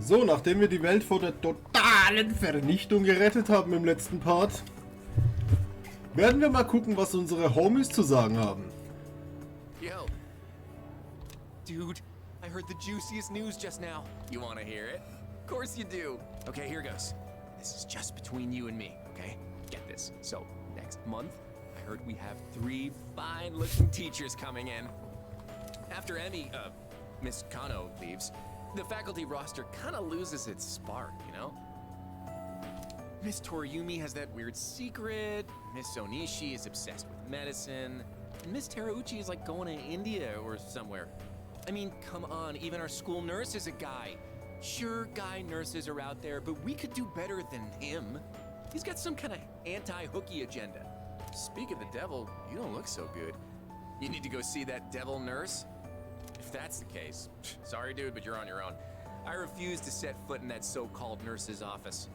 So, nachdem wir die Welt vor der totalen Vernichtung gerettet haben im letzten Part, werden wir mal gucken, was unsere Homies zu sagen haben. Yo. Dude, I heard the juiciest news just now. You wanna hear it? Of course you do. Okay, here goes. This is just between you and me, okay? Get this. So, next month, I heard we have 3 fine-looking teachers coming in. After Emmy, Miss Kano leaves, the faculty roster kind of loses its spark, you know? Miss Toriumi has that weird secret, Miss Onishi is obsessed with medicine, and Miss Terauchi is like going to India or somewhere. I mean, come on, even our school nurse is a guy. Sure, guy nurses are out there, but we could do better than him. He's got some kind of anti-hooky agenda. Speak of the devil, you don't look so good. You need to go see that devil nurse? If that's the case, sorry dude, but you're on your own. I refuse to set foot in that so-called nurse's office.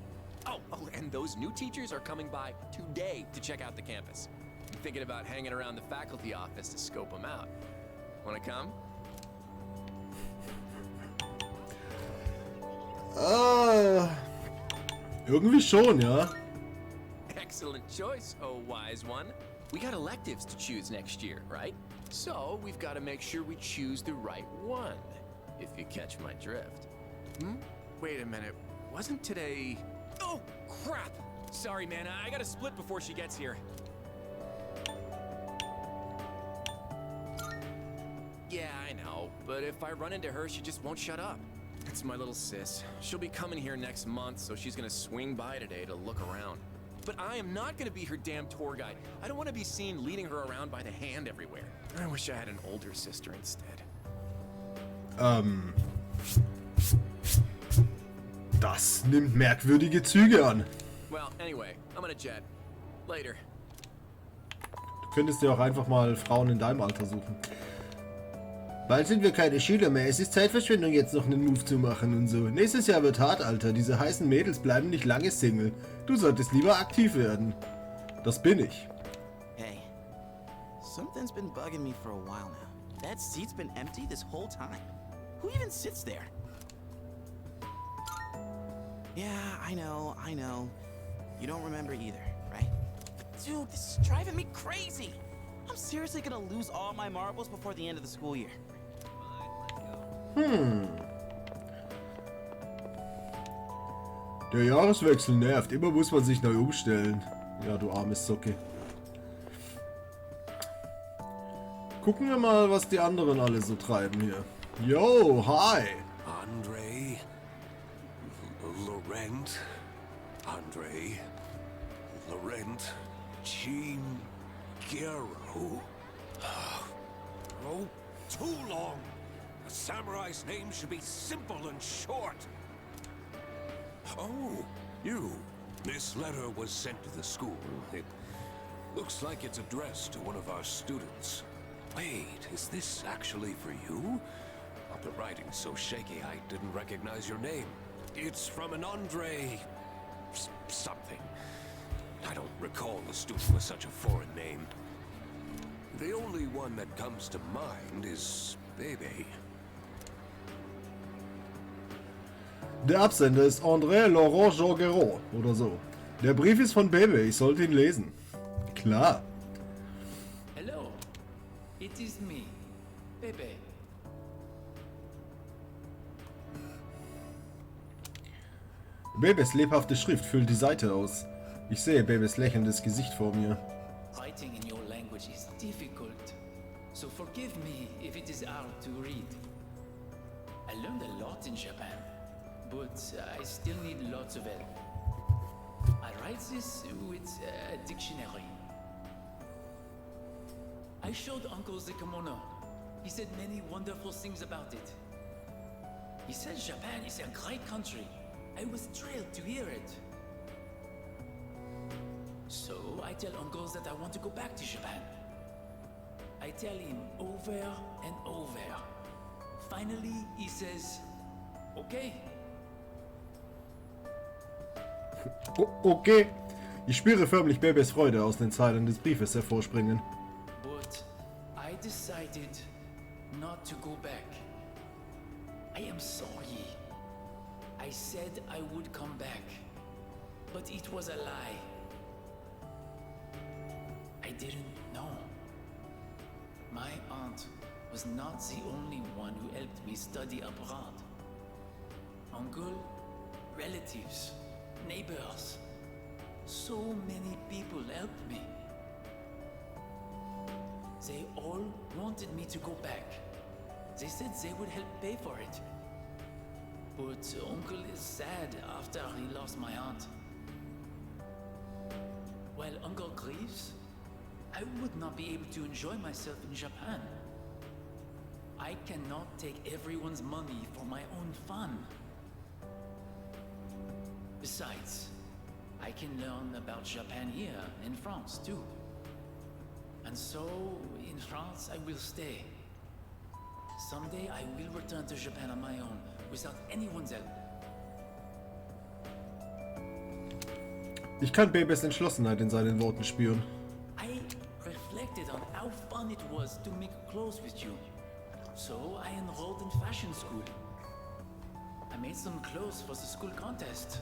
Oh, and those new teachers are coming by today to check out the campus. I'm thinking about hanging around the faculty office to scope them out. Wanna come? Irgendwie schon, ja. Excellent choice, oh wise one. We got electives to choose next year, right? So we've got to make sure we choose the right one, if you catch my drift. Wait a minute, wasn't today... Oh, crap! Sorry, man, I gotta split before she gets here. Yeah, I know, but if I run into her, she just won't shut up. That's my little sis. She'll be coming here next month, so she's gonna swing by today to look around. But I am not gonna be her damn tour guide. I don't want to be seen leading her around by the hand everywhere. I wish I had an older sister instead. Das nimmt merkwürdige Züge an. Well, anyway, I'm gonna jet. Later. Du könntest dir auch einfach mal Frauen in deinem Alter suchen. Bald sind wir keine Schüler mehr. Es ist Zeitverschwendung, jetzt noch einen Move zu machen und so. Nächstes Jahr wird hart, Alter. Diese heißen Mädels bleiben nicht lange Single. Du solltest lieber aktiv werden. Das bin ich. Hey, something's been bugging me for a while now. That seat's been empty this whole time. Who even sits there? Yeah, I know. You don't remember either, right? But dude, this is driving me crazy. I'm seriously gonna lose all my marbles before the end of the school year. Der Jahreswechsel nervt. Immer muss man sich neu umstellen. Ja, du armes Socke. Gucken wir mal, was die anderen alle so treiben hier. Yo, hi. Andre, Laurent, Andre, Laurent, Jean, Gero. Oh, too long. A samurai's name should be simple and short. Oh, you. This letter was sent to the school. It looks like it's addressed to one of our students. Wait, is this actually for you? The writing's so shaky I didn't recognize your name. It's from an Andre... something. I don't recall the student with such a foreign name. The only one that comes to mind is Bebe. Der Absender ist André Laurent Jorgueron oder so. Der Brief ist von Bebe, ich sollte ihn lesen. Klar. Hello, it is me, Bebe. Bebes lebhafte Schrift füllt die Seite aus. Ich sehe Bebes lächelndes Gesicht vor mir. Writing in your language is difficult, so forgive me if it is hard to read. I learned a lot in Japan, but I still need lots of help. I write this with a dictionary. I showed Uncle the kimono. He said many wonderful things about it. He says Japan is a great country. I was thrilled to hear it. So I tell Uncle that I want to go back to Japan. I tell him over and over. Finally, he says, okay. Okay. Ich spüre förmlich Bebes Freude aus den Zeilen des Briefes hervorspringen. But I decided not to go back. I am sorry. I said I would come back, but it was a lie. I didn't know. My aunt was not the only one who helped me study abroad. Uncle, relatives, neighbors. So many people helped me. They all wanted me to go back. They said they would help pay for it. But Uncle is sad after he lost my aunt. While Uncle grieves, I would not be able to enjoy myself in Japan. I cannot take everyone's money for my own fun. Besides, I can learn about Japan here in France too. And so, in France, I will stay. Someday I will return to Japan on my own, without anyone's help. Ich kann Bebes Entschlossenheit in seinen Worten spüren. I reflected on how fun it was to make clothes with you. So I enrolled in fashion school. I made some clothes for the school contest,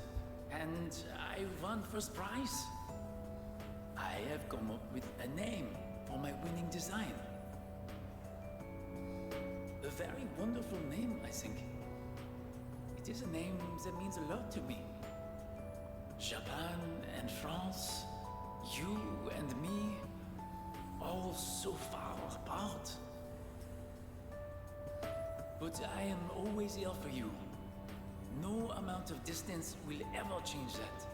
and I won first prize. I have come up with a name for my winning design. A very wonderful name, I think. It is a name that means a lot to me. Japan and France, you and me, all so far apart. But I am always here for you. No amount of distance will ever change that.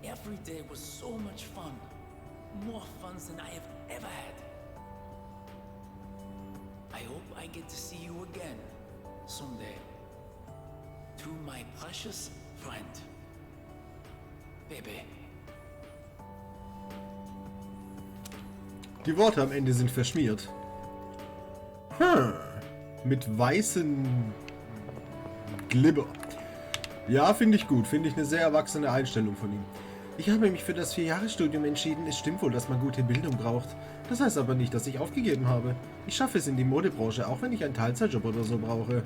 Every day was so much fun. More fun than I have ever had. I hope I get to see you again someday. To my precious friend, Baby. Die Worte am Ende sind verschmiert. Mit weißem Glibber. Ja, finde ich gut. Finde ich eine sehr erwachsene Einstellung von ihm. Ich habe mich für das 4-Jahres-Studium entschieden. Es stimmt wohl, dass man gute Bildung braucht. Das heißt aber nicht, dass ich aufgegeben habe. Ich schaffe es in die Modebranche, auch wenn ich einen Teilzeitjob oder so brauche.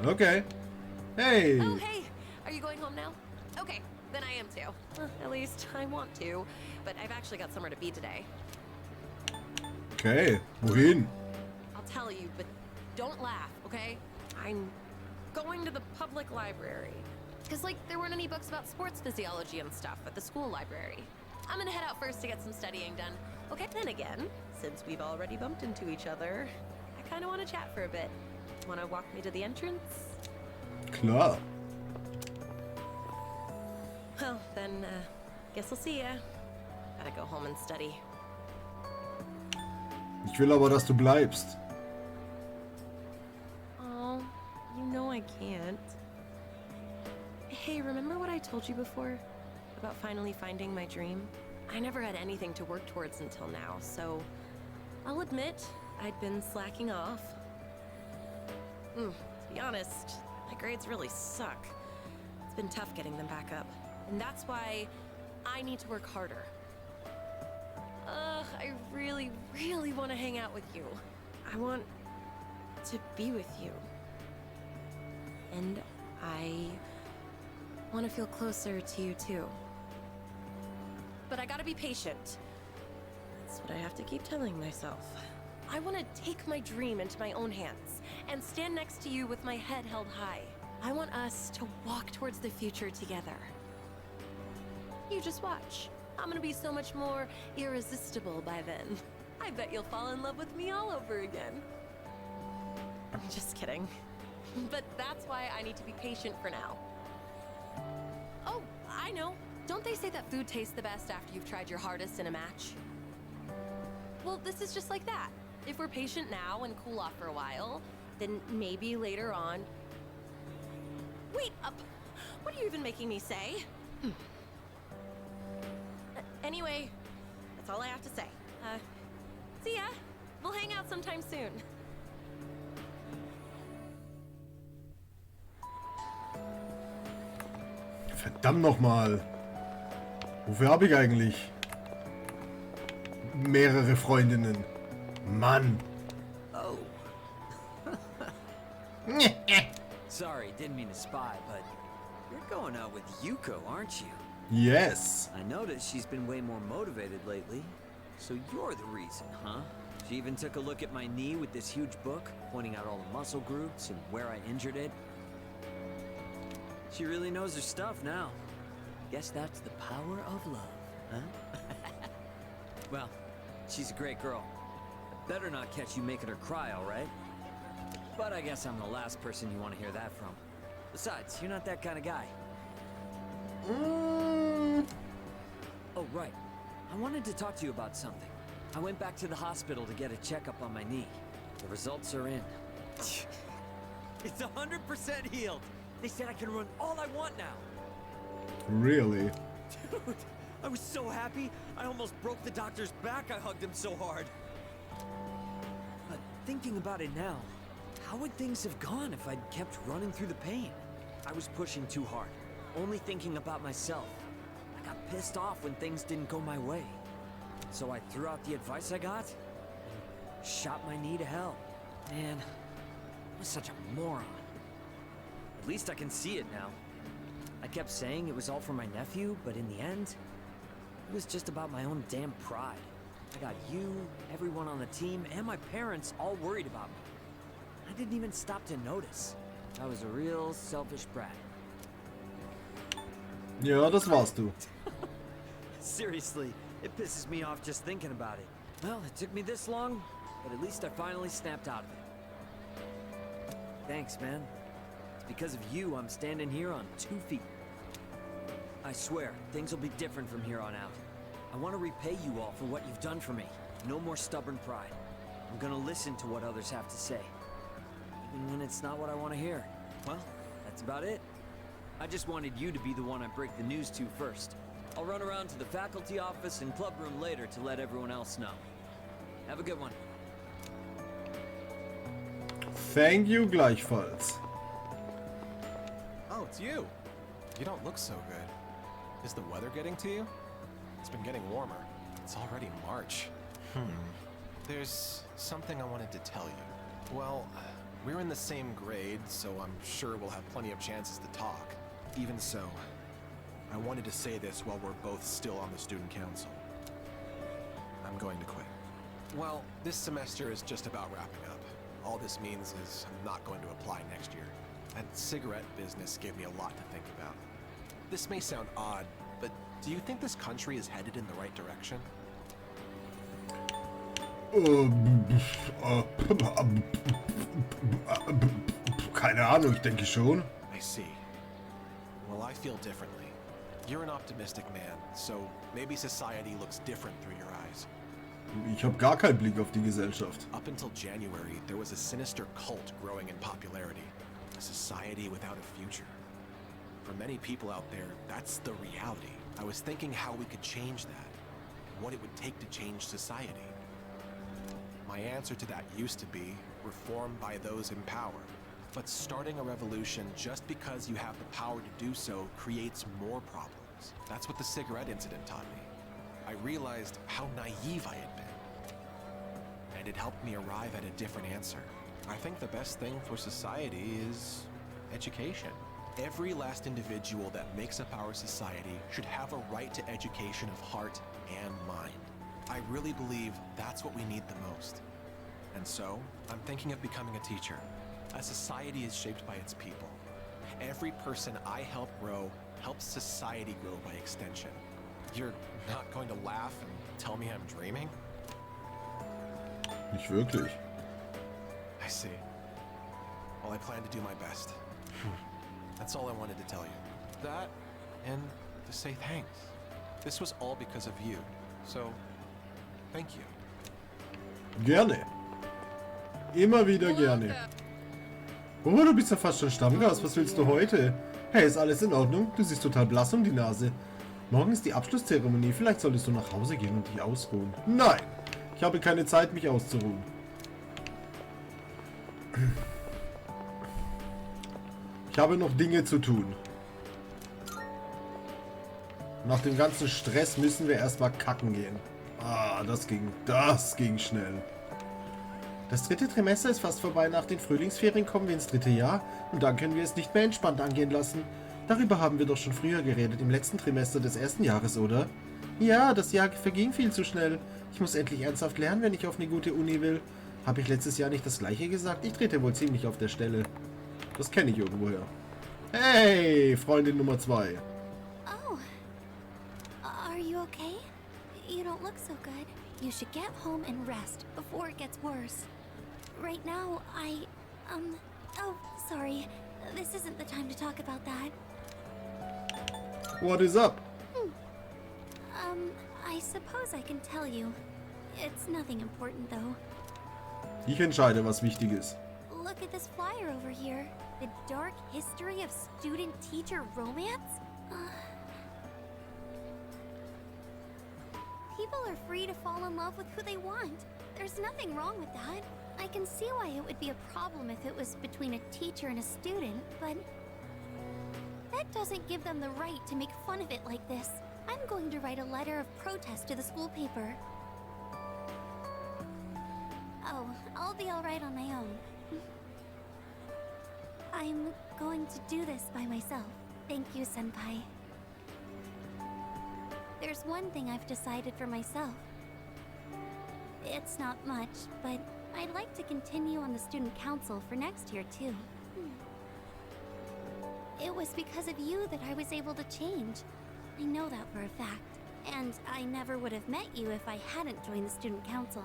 Okay. Hey. Oh, hey. Are you going home now? Okay, then I am too. At least I want to. But I've actually got somewhere to be today. Okay. Wohin? I'll tell you, but don't laugh, okay? I'm going to the public library. Because, like, there weren't any books about sports physiology and stuff at the school library. I'm gonna head out first to get some studying done. Okay, then again, since we've already bumped into each other, I kind of want to chat for a bit. Want to walk me to the entrance? Klar. Well, then, guess I'll see ya. Gotta go home and study. Ich will aber, dass du bleibst. Oh, you know I can't. Hey, remember what I told you before? About finally finding my dream? I never had anything to work towards until now, so I'll admit I'd been slacking off. To be honest, my grades really suck. It's been tough getting them back up, and that's why I need to work harder. I really, really want to hang out with you. I want to be with you. And I want to feel closer to you too. But I gotta be patient. That's what I have to keep telling myself. I want to take my dream into my own hands and stand next to you with my head held high. I want us to walk towards the future together. You just watch. I'm gonna be so much more irresistible by then. I bet you'll fall in love with me all over again. I'm just kidding. But that's why I need to be patient for now. Oh, I know. Don't they say that food tastes the best after you've tried your hardest in a match? Well, this is just like that. If we're patient now and cool off for a while, then maybe later on... Wait up! What are you even making me say? Anyway, that's all I have to say. See ya. We'll hang out sometime soon. Verdammt nochmal. Wofür habe ich eigentlich mehrere Freundinnen? Mann. Oh. Sorry, didn't mean to spy, but you're going out with Yuko, aren't you? Yes. I noticed she's been way more motivated lately. So you're the reason, huh? She even took a look at my knee with this huge book, pointing out all the muscle groups and where I injured it. She really knows her stuff now. Guess that's the power of love, huh? Well, she's a great girl. Better not catch you making her cry, all right? But I guess I'm the last person you want to hear that from. Besides, you're not that kind of guy. Oh, right. I wanted to talk to you about something. I went back to the hospital to get a checkup on my knee. The results are in. It's 100% healed. They said I can run all I want now. Really? Dude, I was so happy. I almost broke the doctor's back. I hugged him so hard. But thinking about it now, how would things have gone if I'd kept running through the pain? I was pushing too hard, only thinking about myself. I got pissed off when things didn't go my way. So I threw out the advice I got and shot my knee to hell. Man, I was such a moron. At least I can see it now. I kept saying it was all for my nephew, but in the end, it was just about my own damn pride. I got you, everyone on the team, and my parents all worried about me. I didn't even stop to notice. I was a real selfish brat. Ja, das warst du. Seriously, it pisses me off just thinking about it. Well, it took me this long, but at least I finally snapped out of it. Thanks, man. It's because of you I'm standing here on 2 feet. I swear, things will be different from here on out. I want to repay you all for what you've done for me. No more stubborn pride. I'm gonna listen to what others have to say. Even when it's not what I want to hear. Well, that's about it. I just wanted you to be the one I break the news to first. I'll run around to the faculty office and club room later to let everyone else know. Have a good one. Thank you, gleichfalls. Oh, it's you. You don't look so good. Is the weather getting to you? It's been getting warmer. It's already March. There's something I wanted to tell you. Well, we're in the same grade, so I'm sure we'll have plenty of chances to talk. Even so, I wanted to say this while we're both still on the student council. I'm going to quit. Well, this semester is just about wrapping up. All this means is I'm not going to apply next year. That cigarette business gave me a lot to think about. This may sound odd, but do you think this country is headed in the right direction? Keine Ahnung, ich denke schon. I see. Well, I feel differently. You're an optimistic man, so maybe society looks different through your eyes. Ich habe gar keinen Blick auf die Gesellschaft. Up until January, there was a sinister cult growing in popularity. A society without a future. For many people out there, that's the reality. I was thinking how we could change that. What it would take to change society. My answer to that used to be reform by those in power. But starting a revolution just because you have the power to do so creates more problems. That's what the cigarette incident taught me. I realized how naive I had been. And it helped me arrive at a different answer. I think the best thing for society is education. Every last individual that makes up our society should have a right to education of heart and mind. I really believe that's what we need the most. And so, I'm thinking of becoming a teacher. A society is shaped by its people. Every person I help grow helps society grow by extension. You're not going to laugh and tell me I'm dreaming? Nicht wirklich. I see. Well, I plan to do my best. That's all I wanted to tell you. That, and to say thanks. This was all because of you. So, thank you. Gerne. Immer wieder gerne. Oh, du bist ja fast schon Stammgast. Was willst du heute? Hey, ist alles in Ordnung? Du siehst total blass um die Nase. Morgen ist die Abschlusszeremonie. Vielleicht solltest du nach Hause gehen und dich ausruhen. Nein! Ich habe keine Zeit, mich auszuruhen. Ich habe noch Dinge zu tun. Nach dem ganzen Stress müssen wir erstmal kacken gehen. Ah, das ging schnell. Das 3. Trimester ist fast vorbei. Nach den Frühlingsferien kommen wir ins 3. Jahr und dann können wir es nicht mehr entspannt angehen lassen. Darüber haben wir doch schon früher geredet, im letzten Trimester des 1. Jahres, oder? Ja, das Jahr verging viel zu schnell. Ich muss endlich ernsthaft lernen, wenn ich auf eine gute Uni will. Habe ich letztes Jahr nicht das Gleiche gesagt? Ich trete wohl ziemlich auf der Stelle. Das kenne ich irgendwoher. Hey, Freundin Nummer 2. Oh. Are you okay? You don't look so good. You should get home and rest before it gets worse. Right now, Oh, sorry. This isn't the time to talk about that. What is up? I suppose I can tell you. It's nothing important, though. Ich entscheide, was wichtig ist. Look at this flyer over here. The dark history of student-teacher romance? People are free to fall in love with who they want. There's nothing wrong with that. I can see why it would be a problem if it was between a teacher and a student, but that doesn't give them the right to make fun of it like this. I'm going to write a letter of protest to the school paper. Oh, I'll be alright on my own. I'm going to do this by myself. Thank you, Senpai. There's one thing I've decided for myself. It's not much, but I'd like to continue on the student council for next year, too. It was because of you that I was able to change. I know that for a fact. And I never would have met you if I hadn't joined the student council.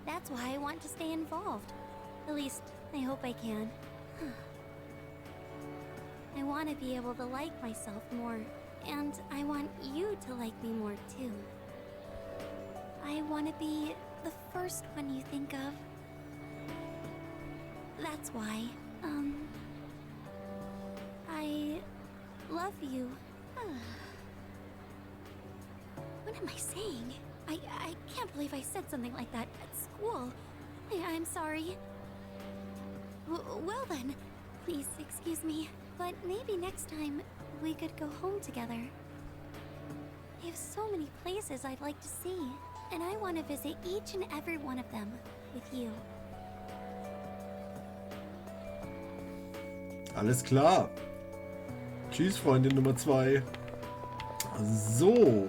That's why I want to stay involved. At least, I hope I can. I want to be able to like myself more, and I want you to like me more too. I want to be the first one you think of. That's why, I love you. What am I saying? I can't believe I said something like that at school. I'm sorry. Well then, please excuse me, but maybe next time we could go home together. I have so many places I'd like to see, and I want to visit each and every one of them with you. Alles klar. Tschüss, Freundin Nummer 2. So.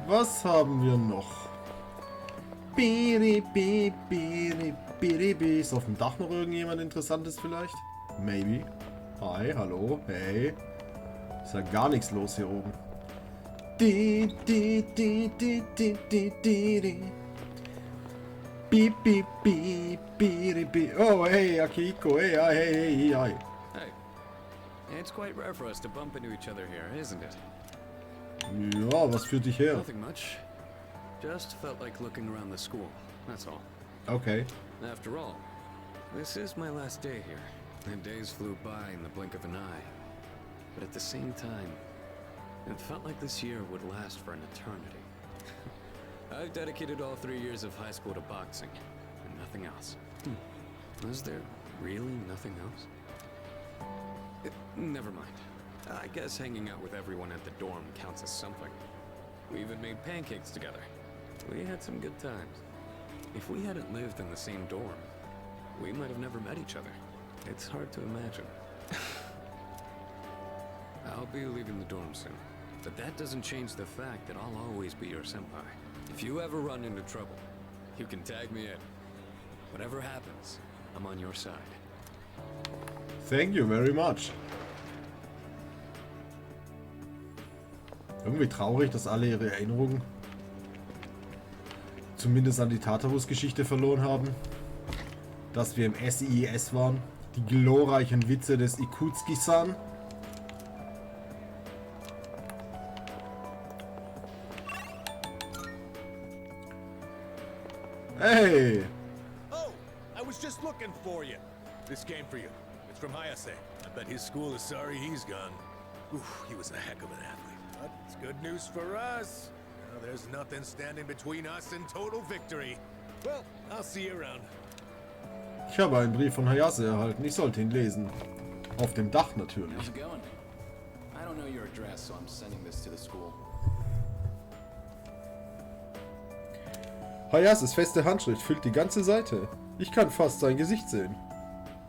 Was haben wir noch? Ist auf dem Dach noch irgendjemand Interessantes vielleicht? Maybe. Hi, hallo, hey. Ist ja gar nichts los hier oben. Oh, hey, Akiko, hey, hey. Hey. It's quite rare for us to bump into each other here, isn't it? Ja, was führt dich her? Nothing much. Just felt like looking around the school, that's all. Okay. After all, this is my last day here, and days flew by in the blink of an eye. But at the same time, it felt like this year would last for an eternity. I've dedicated all 3 years of high school to boxing, and nothing else. Was there really nothing else? Never mind. I guess hanging out with everyone at the dorm counts as something. We even made pancakes together. We had some good times. If we hadn't lived in the same dorm, we might have never met each other. It's hard to imagine. I'll be leaving the dorm soon, but that doesn't change the fact that I'll always be your senpai. If you ever run into trouble, you can tag me in. Whatever happens, I'm on your side. Thank you very much. Irgendwie traurig, dass alle ihre Erinnerungen zumindest an die Tartarus-Geschichte verloren haben. Dass wir im SIS waren. Die glorreichen Witze des Ikutski-san. Hey! Oh, I was just looking for you. This came for you. It's from Hayase. I bet his school is sorry he's gone. Oof, he was a heck of an athlete. But it's good news for us. Now there's nothing standing between us and total victory. Well, I'll see you around. Ich habe einen Brief von Hayase erhalten. Ich sollte ihn lesen. Auf dem Dach natürlich. How's it going? I don't know your address, so I'm sending this to the school. Hayases feste Handschrift füllt die ganze Seite. Ich kann fast sein Gesicht sehen.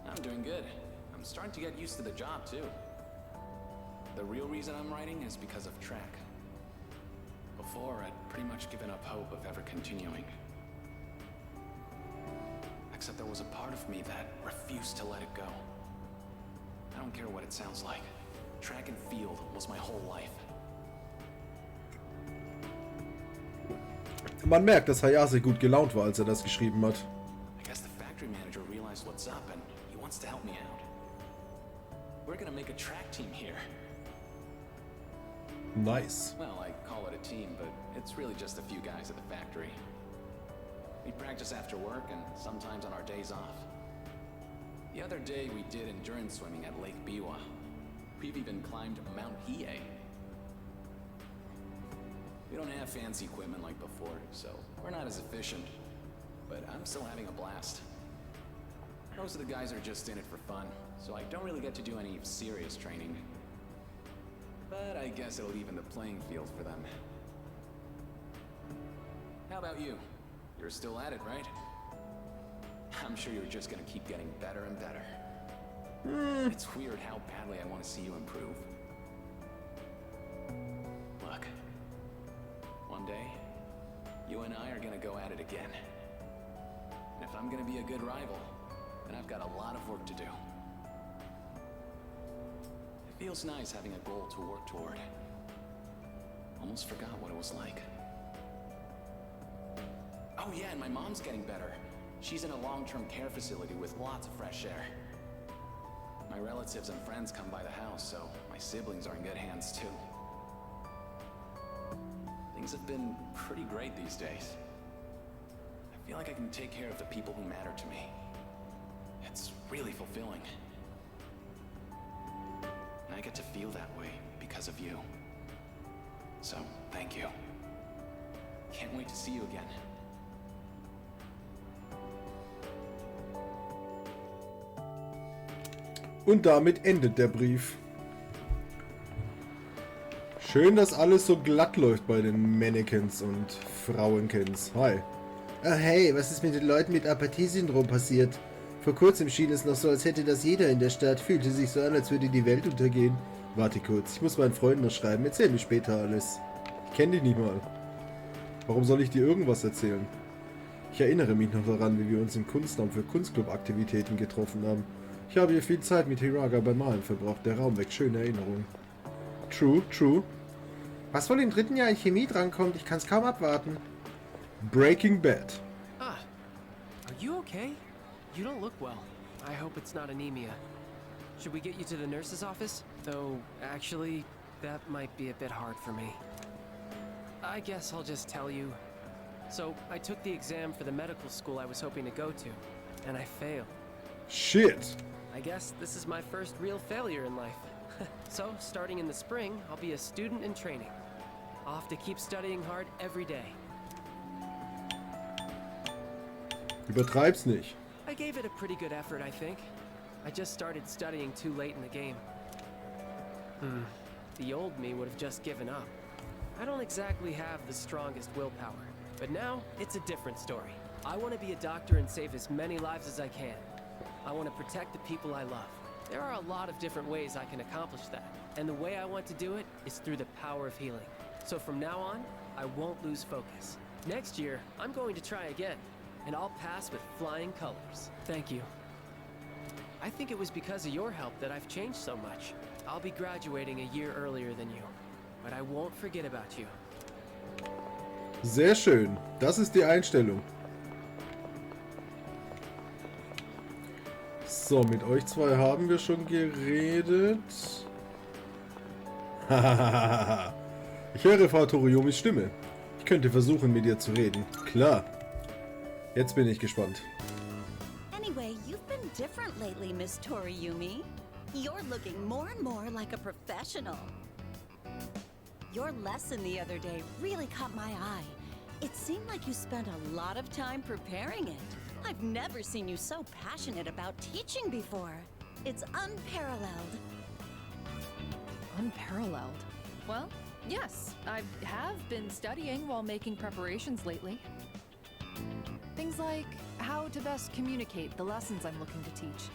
I'm doing good. I'm starting to get used to the job, too. The real reason I'm writing is because of track. Before, I'd pretty much given up hope of ever continuing. Except there was a part of me that refused to let it go. I don't care what it sounds like. Track and field was my whole life. Man merkt, dass Hayase gut gelaunt war, als er das geschrieben hat. I guess the factory manager realized what's up and he wants to help me out. We're gonna make a track team here. Nice. Well, I call it a team, but it's really just a few guys at the factory. We practice after work and sometimes on our days off. The other day we did endurance swimming at Lake Biwa. We've even climbed Mount Hiei. We don't have fancy equipment like before, so we're not as efficient. But I'm still having a blast. Most of the guys are just in it for fun, so I don't really get to do any serious training. But I guess it'll even the playing field for them. How about you? You're still at it, right? I'm sure you're just gonna keep getting better and better. It's weird how badly I want to see you improve. Look, one day, you and I are gonna go at it again. And if I'm gonna be a good rival, then I've got a lot of work to do. It feels nice having a goal to work toward. Almost forgot what it was like. Oh yeah, and my mom's getting better. She's in a long-term care facility with lots of fresh air. My relatives and friends come by the house, so my siblings are in good hands too. Things have been pretty great these days. I feel like I can take care of the people who matter to me. It's really fulfilling. And I get to feel that way because of you. So, thank you. Can't wait to see you again. Und damit endet der Brief. Schön, dass alles so glatt läuft bei den Mannequins und Frauenkins. Hi. Ah hey, was ist mit den Leuten mit Apathie-Syndrom passiert? Vor kurzem schien es noch so, als hätte das jeder in der Stadt. Fühlte sich so an, als würde die Welt untergehen. Warte kurz, ich muss meinen Freunden noch schreiben. Erzähl mir später alles. Ich kenne dich nicht mal. Warum soll ich dir irgendwas erzählen? Ich erinnere mich noch daran, wie wir uns im Kunstraum für Kunstclub-Aktivitäten getroffen haben. Ich habe hier viel Zeit mit Hiraga beim Malen verbracht. Der Raum weckt schöne Erinnerungen. True, true. Was wohl im 3. Jahr in Chemie drankommt, ich kann es kaum abwarten. Breaking Bad. Ah, are you okay? You don't look well. I hope it's not anemia. Should we get you to the nurse's office? Though, actually, that might be a bit hard for me. I guess I'll just tell you. So, I took the exam for the medical school I was hoping to go to, and I failed. Shit. I guess this is my first real failure in life. So, starting in the spring, I'll be a student in training. I'll have to keep studying hard every day. Übertreib's nicht. I gave it a pretty good effort, I think. I just started studying too late in the game. The old me would have just given up. I don't exactly have the strongest willpower. But now, it's a different story. I want to be a doctor and save as many lives as I can. I want to protect the people I love. There are a lot of different ways I can accomplish that. And the way I want to do it is through the power of healing. So from now on, I won't lose focus. Next year, I'm going to try again. And I'll pass with flying colors. Thank you. I think it was because of your help that I've changed so much. I'll be graduating a year earlier than you. But I won't forget about you. Sehr schön. Das ist die Einstellung. So, mit euch zwei haben wir schon geredet. Ich höre Frau Toriyomis Stimme. Ich könnte versuchen, mit ihr zu reden. Klar. Jetzt bin ich gespannt. Anyway, you've been different lately, Miss Toriyomi. You're looking more and more like a professional. Your lesson the other day really caught my eye. It seemed like you spent a lot of time preparing it. I've never seen you so passionate about teaching before. It's unparalleled. Unparalleled? Well, yes, I have been studying while making preparations lately. Things like how to best communicate the lessons I'm looking to teach.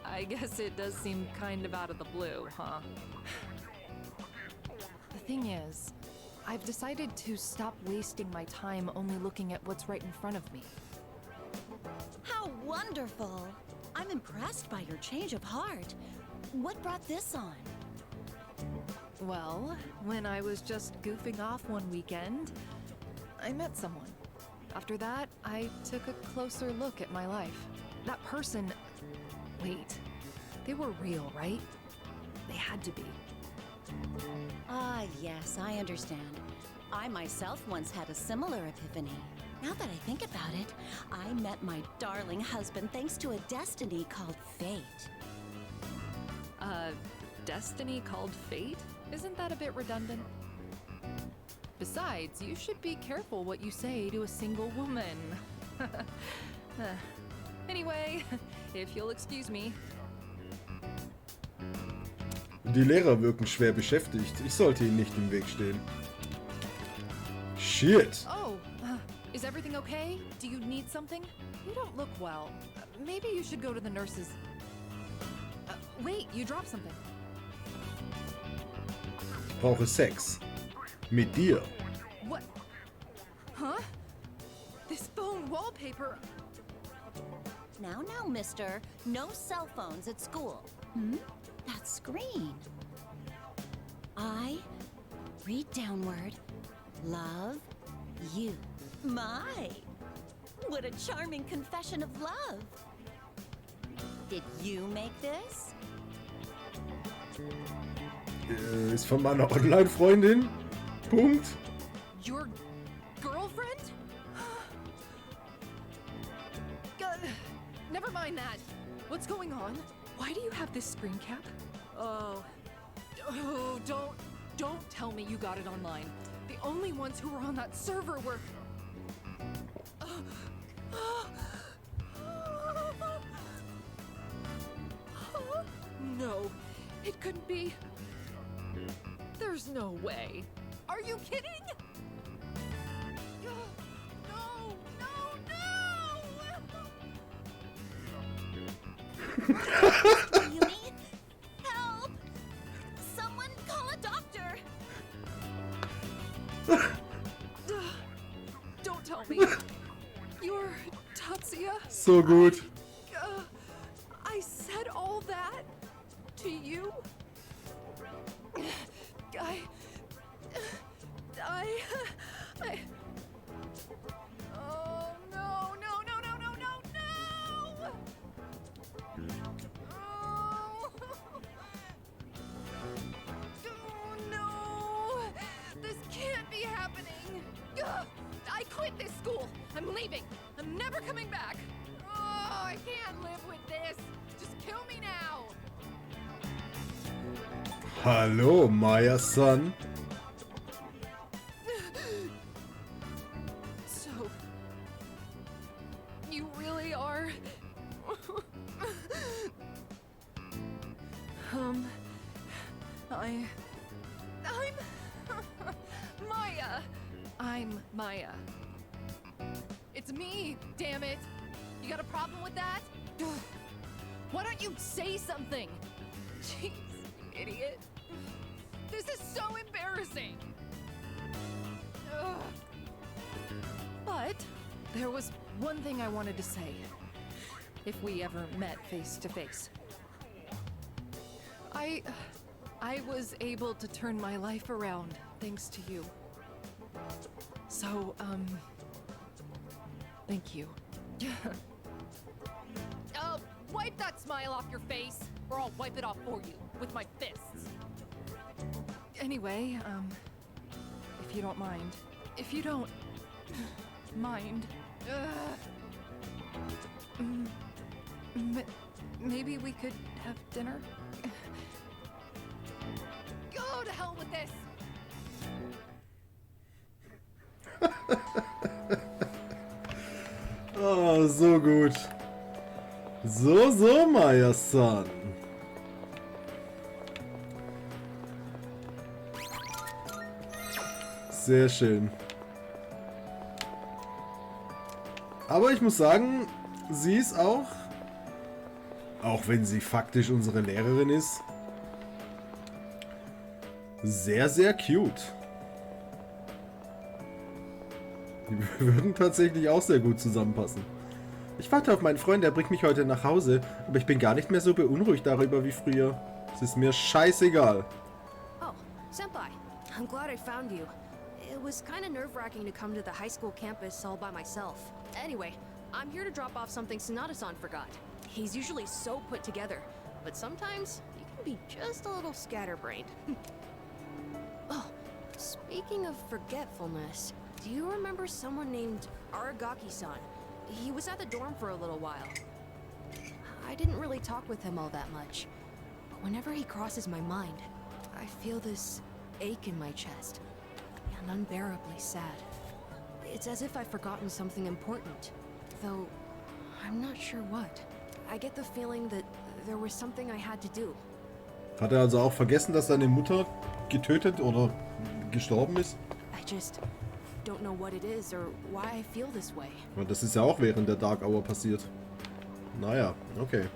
I guess it does seem kind of out of the blue, huh? The thing is, I've decided to stop wasting my time only looking at what's right in front of me. How wonderful! I'm impressed by your change of heart. What brought this on? Well, when I was just goofing off one weekend, I met someone. After that, I took a closer look at my life. That person... Wait, they were real, right? They had to be. Ah, yes, I understand. I myself once had a similar epiphany. Now that I think about it, I met my darling husband thanks to a destiny called fate. Destiny called fate? Isn't that a bit redundant? Besides, you should be careful what you say to a single woman. Anyway, if you'll excuse me. Die Lehrer wirken schwer beschäftigt. Ich sollte ihnen nicht im Weg stehen. Shit. Oh, is everything okay? Do you need something? You don't look well. Maybe you should go to the nurses. Wait, you dropped something. Ich brauche Sex. Mit dir. What? Huh? This phone wallpaper... Now, mister. No cell phones at school. That screen. I read downward. Love you. My! What a charming confession of love. Did you make this? Ist von meiner Online-Freundin. Punkt. Your girlfriend? Never mind that. What's going on? Why do you have this screen cap? Oh, don't tell me you got it online. The only ones who were on that server were... No, it couldn't be. There's no way. Are you kidding? Yumi? Help! Someone call a doctor! Don't tell me. You're Tatsuya? So gut. I said all that to you? I... Oh, no! Oh, no! This can't be happening! I quit this school! I'm leaving! I'm never coming back! Oh, I can't live with this! Just kill me now! Hallo, Maya-san. So... You really are... I'm... Maya! I'm Maya. It's me, damn it! You got a problem with that? Why don't you say something? Jeez, you idiot. This is so embarrassing! Ugh. But there was one thing I wanted to say. If we ever met face to face. I was able to turn my life around thanks to you. So, thank you. Wipe that smile off your face, or I'll wipe it off for you with my fists. Anyway, if you don't mind. If you don't mind. Maybe we could have dinner? Go to hell with this! Oh, so gut. So, Maya-san. Sehr schön. Aber ich muss sagen, sie ist auch wenn sie faktisch unsere Lehrerin ist, sehr, sehr cute. Die würden tatsächlich auch sehr gut zusammenpassen. Ich warte auf meinen Freund, der bringt mich heute nach Hause, aber ich bin gar nicht mehr so beunruhigt darüber wie früher. Es ist mir scheißegal. Oh, Senpai, I'm glad I found you. It was kind of nerve-wracking to come to the high school campus all by myself. Anyway, I'm here to drop off something Sonata-san forgot. He's usually so put together, but sometimes he can be just a little scatterbrained. Oh, speaking of forgetfulness, do you remember someone named Aragaki-san? He was at the dorm for a little while. I didn't really talk with him all that much, but whenever he crosses my mind, I feel this ache in my chest, and unbearably sad. It's as if I've forgotten something important, though I'm not sure what. I get the feeling that there was something I had to do. Hat er also auch vergessen, dass seine Mutter getötet oder gestorben ist? I just don't know what it is or why I feel this way. Und das ist ja auch während der Dark Hour passiert. Naja, okay.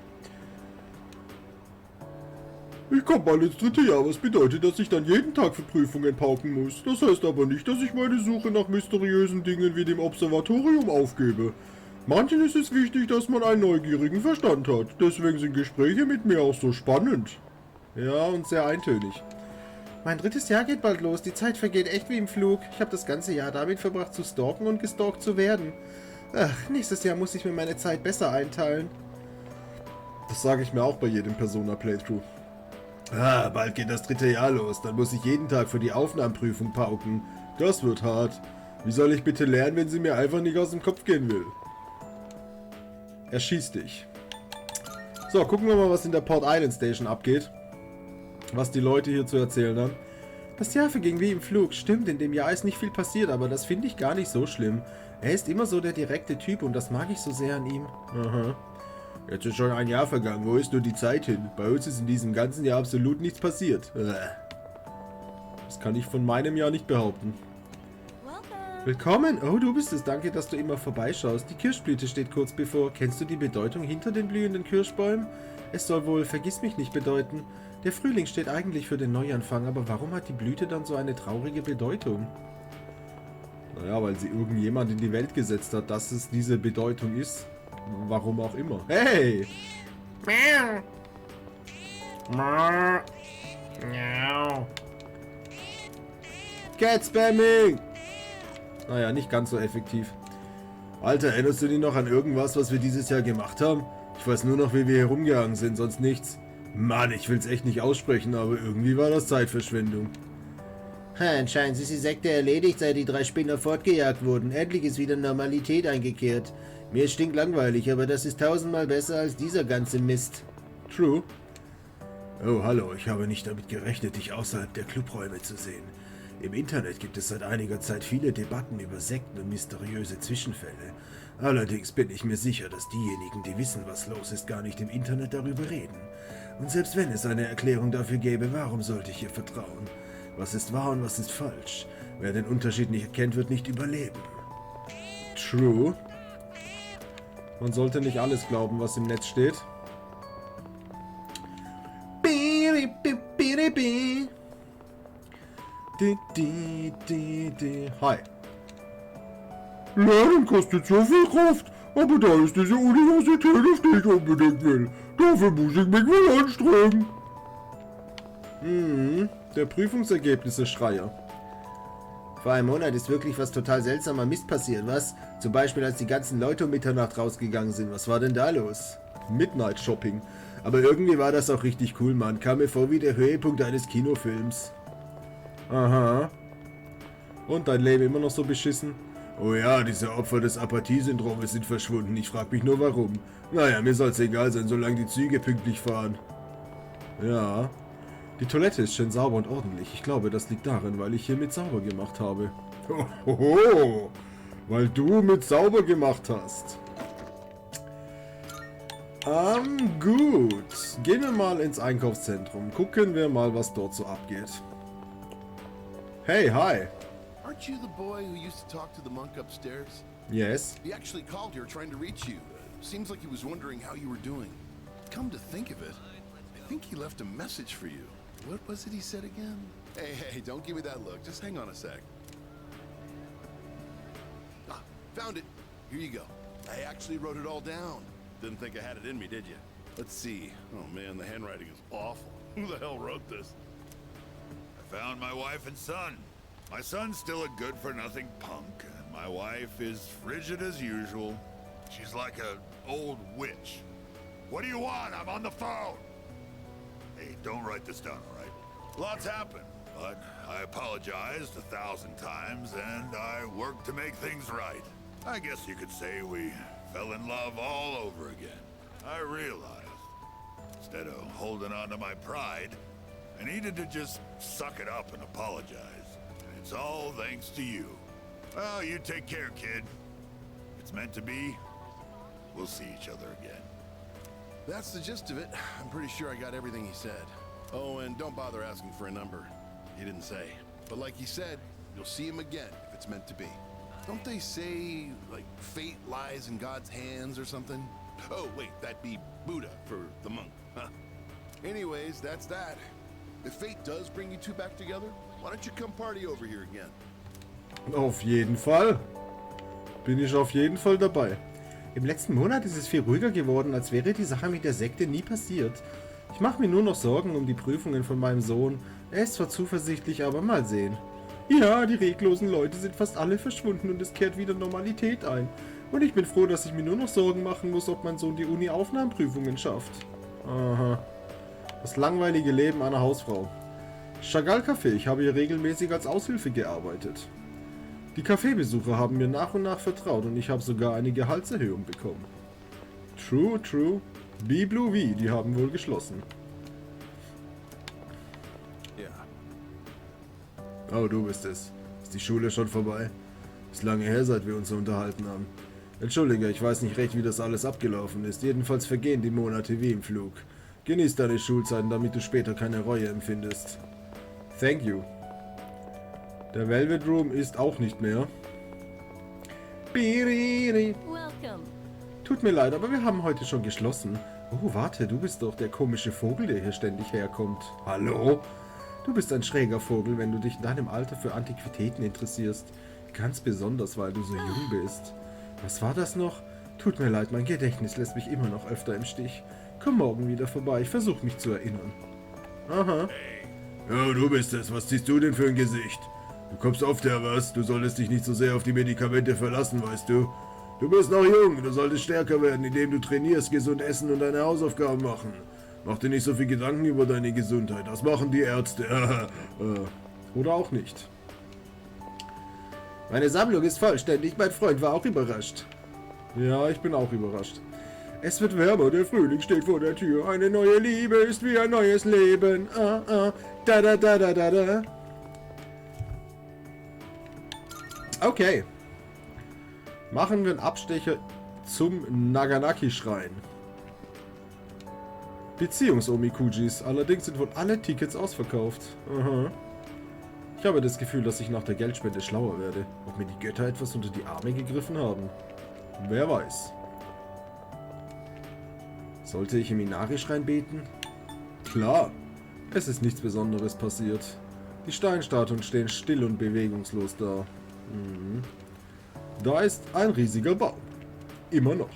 Ich komme bald ins 3. Jahr, was bedeutet, dass ich dann jeden Tag für Prüfungen pauken muss. Das heißt aber nicht, dass ich meine Suche nach mysteriösen Dingen wie dem Observatorium aufgebe. Manchen ist es wichtig, dass man einen neugierigen Verstand hat. Deswegen sind Gespräche mit mir auch so spannend. Ja, und sehr eintönig. Mein 3. Jahr geht bald los. Die Zeit vergeht echt wie im Flug. Ich habe das ganze Jahr damit verbracht, zu stalken und gestalkt zu werden. Ach, nächstes Jahr muss ich mir meine Zeit besser einteilen. Das sage ich mir auch bei jedem Persona-Playthrough. Bald geht das 3. Jahr los. Dann muss ich jeden Tag für die Aufnahmeprüfung pauken. Das wird hart. Wie soll ich bitte lernen, wenn sie mir einfach nicht aus dem Kopf gehen will? Erschieß dich. So, gucken wir mal, was in der Port Island Station abgeht. Was die Leute hier zu erzählen haben. Das Jahr verging wie im Flug. Stimmt, in dem Jahr ist nicht viel passiert, aber das finde ich gar nicht so schlimm. Er ist immer so der direkte Typ und das mag ich so sehr an ihm. Aha. Jetzt ist schon ein Jahr vergangen. Wo ist nur die Zeit hin? Bei uns ist in diesem ganzen Jahr absolut nichts passiert. Das kann ich von meinem Jahr nicht behaupten. Willkommen! Oh, du bist es. Danke, dass du immer vorbeischaust. Die Kirschblüte steht kurz bevor. Kennst du die Bedeutung hinter den blühenden Kirschbäumen? Es soll wohl Vergiss mich nicht bedeuten. Der Frühling steht eigentlich für den Neuanfang, aber warum hat die Blüte dann so eine traurige Bedeutung? Naja, weil sie irgendjemand in die Welt gesetzt hat, dass es diese Bedeutung ist. Warum auch immer. Hey! Cat Spamming! Naja, nicht ganz so effektiv. Alter, erinnerst du dich noch an irgendwas, was wir dieses Jahr gemacht haben? Ich weiß nur noch, wie wir hier rumgegangen sind, sonst nichts. Mann, ich will's echt nicht aussprechen, aber irgendwie war das Zeitverschwendung. Anscheinend ist die Sekte erledigt, seit die 3 Spinner fortgejagt wurden. Endlich ist wieder Normalität eingekehrt. Mir ist stinklangweilig, aber das ist 1000-mal besser als dieser ganze Mist. True. Oh, hallo, ich habe nicht damit gerechnet, dich außerhalb der Clubräume zu sehen. Im Internet gibt es seit einiger Zeit viele Debatten über Sekten und mysteriöse Zwischenfälle. Allerdings bin ich mir sicher, dass diejenigen, die wissen, was los ist, gar nicht im Internet darüber reden. Und selbst wenn es eine Erklärung dafür gäbe, warum sollte ich ihr vertrauen? Was ist wahr und was ist falsch? Wer den Unterschied nicht erkennt, wird nicht überleben. True. Man sollte nicht alles glauben, was im Netz steht. Hi. Lernen kostet so viel Kraft, aber da ist diese Universität, auf die ich unbedingt will. Dafür muss ich mich wohl anstrengen. Der Prüfungsergebnisse-Schreier. Vor einem Monat ist wirklich was total seltsamer Mist passiert, was? Zum Beispiel, als die ganzen Leute um Mitternacht rausgegangen sind. Was war denn da los? Midnight Shopping. Aber irgendwie war das auch richtig cool, Mann. Kam mir vor wie der Höhepunkt eines Kinofilms. Aha. Und dein Leben immer noch so beschissen? Oh ja, diese Opfer des Apathie-Syndromes sind verschwunden. Ich frag mich nur warum. Naja, mir soll's egal sein, solange die Züge pünktlich fahren. Ja. Die Toilette ist schön sauber und ordentlich. Ich glaube, das liegt daran, weil ich hier mit sauber gemacht habe. Hohoho, weil du mit sauber gemacht hast. Gut. Gehen wir mal ins Einkaufszentrum. Gucken wir mal, was dort so abgeht. Hey, hi. Aren't you the boy who used to talk to the monk upstairs? Yes. He actually called here trying to reach you. Seems like he was wondering how you were doing. Come to think of it, I think he left a message for you. What was it he said again? Hey, don't give me that look. Just hang on a sec. Ah, found it. Here you go. I actually wrote it all down. Didn't think I had it in me, did you? Let's see. Oh man, the handwriting is awful. Who the hell wrote this? I found my wife and son. My son's still a good-for-nothing punk, and my wife is frigid as usual. She's like an old witch. What do you want? I'm on the phone. Hey, don't write this down, all right? Lots happened, but I apologized 1,000 times, and I worked to make things right. I guess you could say we fell in love all over again. I realized, instead of holding on to my pride, I needed to just suck it up and apologize. And it's all thanks to you. Well, you take care, kid. It's meant to be. We'll see each other again. That's the gist of it. I'm pretty sure I got everything he said. Oh, and don't bother asking for a number. He didn't say. But like he said, you'll see him again if it's meant to be. Don't they say, like, fate lies in God's hands or something? Oh, wait, that'd be Buddha for the monk. Huh. Anyways, that's that. If fate does bring you two back together, why don't you come party over here again? Auf jeden Fall. Bin ich auf jeden Fall dabei. Im letzten Monat ist es viel ruhiger geworden, als wäre die Sache mit der Sekte nie passiert. Ich mache mir nur noch Sorgen um die Prüfungen von meinem Sohn. Er ist zwar zuversichtlich, aber mal sehen. Ja, die reglosen Leute sind fast alle verschwunden und es kehrt wieder Normalität ein. Und ich bin froh, dass ich mir nur noch Sorgen machen muss, ob mein Sohn die Uni-Aufnahmeprüfungen schafft. Aha. Das langweilige Leben einer Hausfrau. Chagall Café, ich habe hier regelmäßig als Aushilfe gearbeitet. Die Kaffeebesucher haben mir nach und nach vertraut und ich habe sogar eine Gehaltserhöhung bekommen. True. B-Blue V, die haben wohl geschlossen. Ja. Oh, du bist es. Ist die Schule schon vorbei? Ist lange her, seit wir uns so unterhalten haben. Entschuldige, ich weiß nicht recht, wie das alles abgelaufen ist. Jedenfalls vergehen die Monate wie im Flug. Genieß deine Schulzeiten, damit du später keine Reue empfindest. Thank you. Der Velvet Room ist auch nicht mehr. Welcome. Tut mir leid, aber wir haben heute schon geschlossen. Oh, warte, du bist doch der komische Vogel, der hier ständig herkommt. Hallo? Du bist ein schräger Vogel, wenn du dich in deinem Alter für Antiquitäten interessierst. Ganz besonders, weil du so jung bist. Was war das noch? Tut mir leid, mein Gedächtnis lässt mich immer noch öfter im Stich. Komm morgen wieder vorbei, ich versuche mich zu erinnern. Aha. Ja, du bist es. Was ziehst du denn für ein Gesicht? Du kommst oft heraus. Du solltest dich nicht so sehr auf die Medikamente verlassen, weißt du. Du bist noch jung. Du solltest stärker werden, indem du trainierst, gesund essen und deine Hausaufgaben machen. Mach dir nicht so viel Gedanken über deine Gesundheit. Das machen die Ärzte. Oder auch nicht. Meine Sammlung ist vollständig. Mein Freund war auch überrascht. Ja, ich bin auch überrascht. Es wird wärmer, der Frühling steht vor der Tür. Eine neue Liebe ist wie ein neues Leben. Da. Okay. Machen wir einen Abstecher zum Naganaki-Schrein. Beziehungs-Omikujis. Allerdings sind wohl alle Tickets ausverkauft. Aha. Ich habe das Gefühl, dass ich nach der Geldspende schlauer werde. Ob mir die Götter etwas unter die Arme gegriffen haben? Wer weiß. Sollte ich im Inari-Schrein beten? Klar. Es ist nichts Besonderes passiert. Die Steinstatuen stehen still und bewegungslos da. Da ist ein riesiger Baum. Immer noch.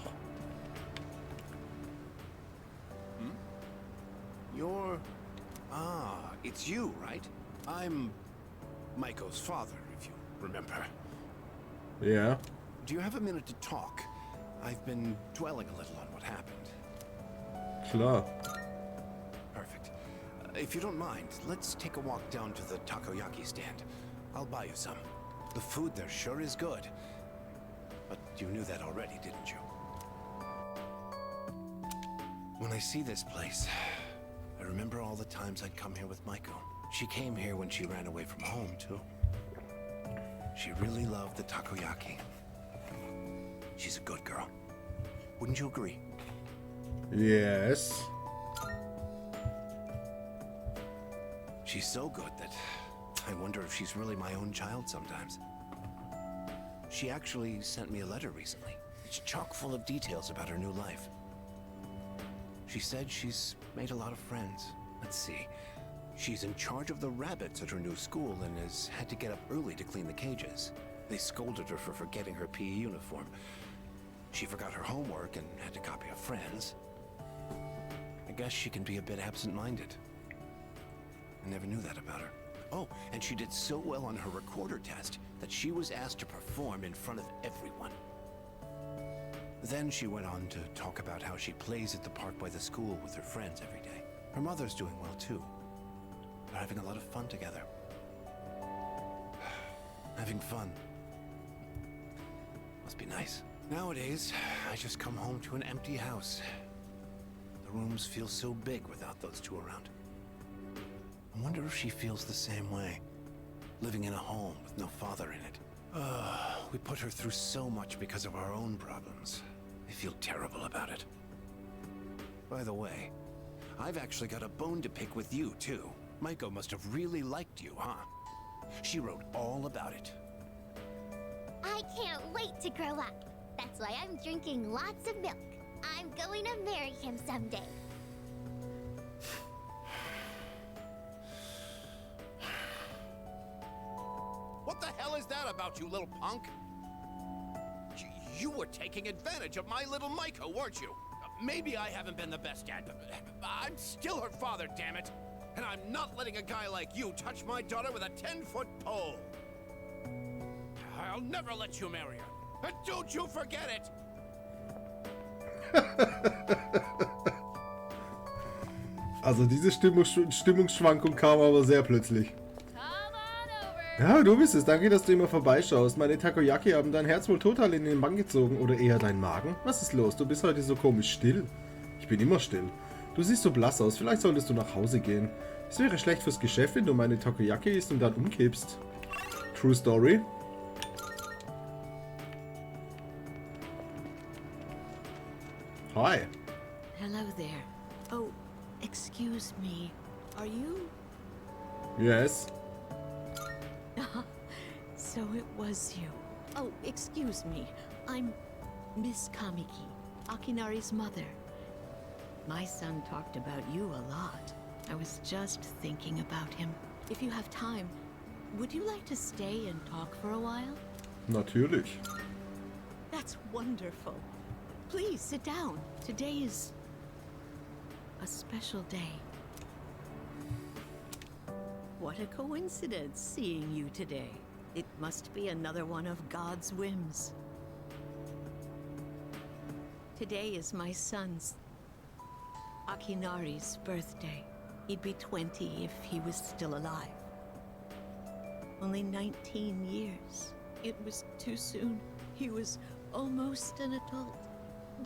It's you, right? I'm Maiko's father, if you remember. Yeah. Do you have a minute to talk? I've been dwelling a little on what happened. Klar. Perfect. If you don't mind, let's take a walk down to the takoyaki stand. I'll buy you some. The food there sure is good. But you knew that already, didn't you? When I see this place, I remember all the times I'd come here with Maiko. She came here when she ran away from home, too. She really loved the takoyaki. She's a good girl. Wouldn't you agree? Yes. She's so good that I wonder if she's really my own child sometimes. She actually sent me a letter recently. It's chock full of details about her new life. She said she's made a lot of friends. Let's see. She's in charge of the rabbits at her new school and has had to get up early to clean the cages. They scolded her for forgetting her PE uniform. She forgot her homework and had to copy a friend's. I guess she can be a bit absent-minded. I never knew that about her. Oh, and she did so well on her recorder test that she was asked to perform in front of everyone. Then she went on to talk about how she plays at the park by the school with her friends every day. Her mother's doing well too. They're having a lot of fun together. Having fun. Must be nice. Nowadays, I just come home to an empty house. The rooms feel so big without those two around. I wonder if she feels the same way, living in a home with no father in it. We put her through so much because of our own problems. I feel terrible about it. By the way, I've actually got a bone to pick with you, too. Maiko must have really liked you, huh? She wrote all about it. I can't wait to grow up. That's why I'm drinking lots of milk. I'm going to marry him someday. What the hell is that about, you little punk? You were taking advantage of my little Maiko, weren't you? Maybe I haven't been the best dad, but I'm still her father, damn it. And I'm not letting a guy like you touch my daughter with a 10-foot pole. I'll never let you marry her. And don't you forget it! Also diese Stimmungsschwankung kam aber sehr plötzlich. Ja, du bist es. Danke, dass du immer vorbeischaust. Meine Takoyaki haben dein Herz wohl total in den Bann gezogen. Oder eher dein Magen? Was ist los? Du bist heute so komisch still. Ich bin immer still. Du siehst so blass aus. Vielleicht solltest du nach Hause gehen. Es wäre schlecht fürs Geschäft, wenn du meine Takoyaki isst und dann umkippst. True Story. Hi. Hello there. Oh, excuse me. Are you? Yes. So it was you. Oh, excuse me. I'm Miss Kamiki, Akinari's mother. My son talked about you a lot. I was just thinking about him. If you have time, would you like to stay and talk for a while? Natürlich. That's wonderful. Please sit down. Today is a special day. What a coincidence seeing you today. It must be another one of God's whims. Today is my son's, Akinari's, birthday. He'd be 20 if he was still alive. Only 19 years. It was too soon. He was almost an adult,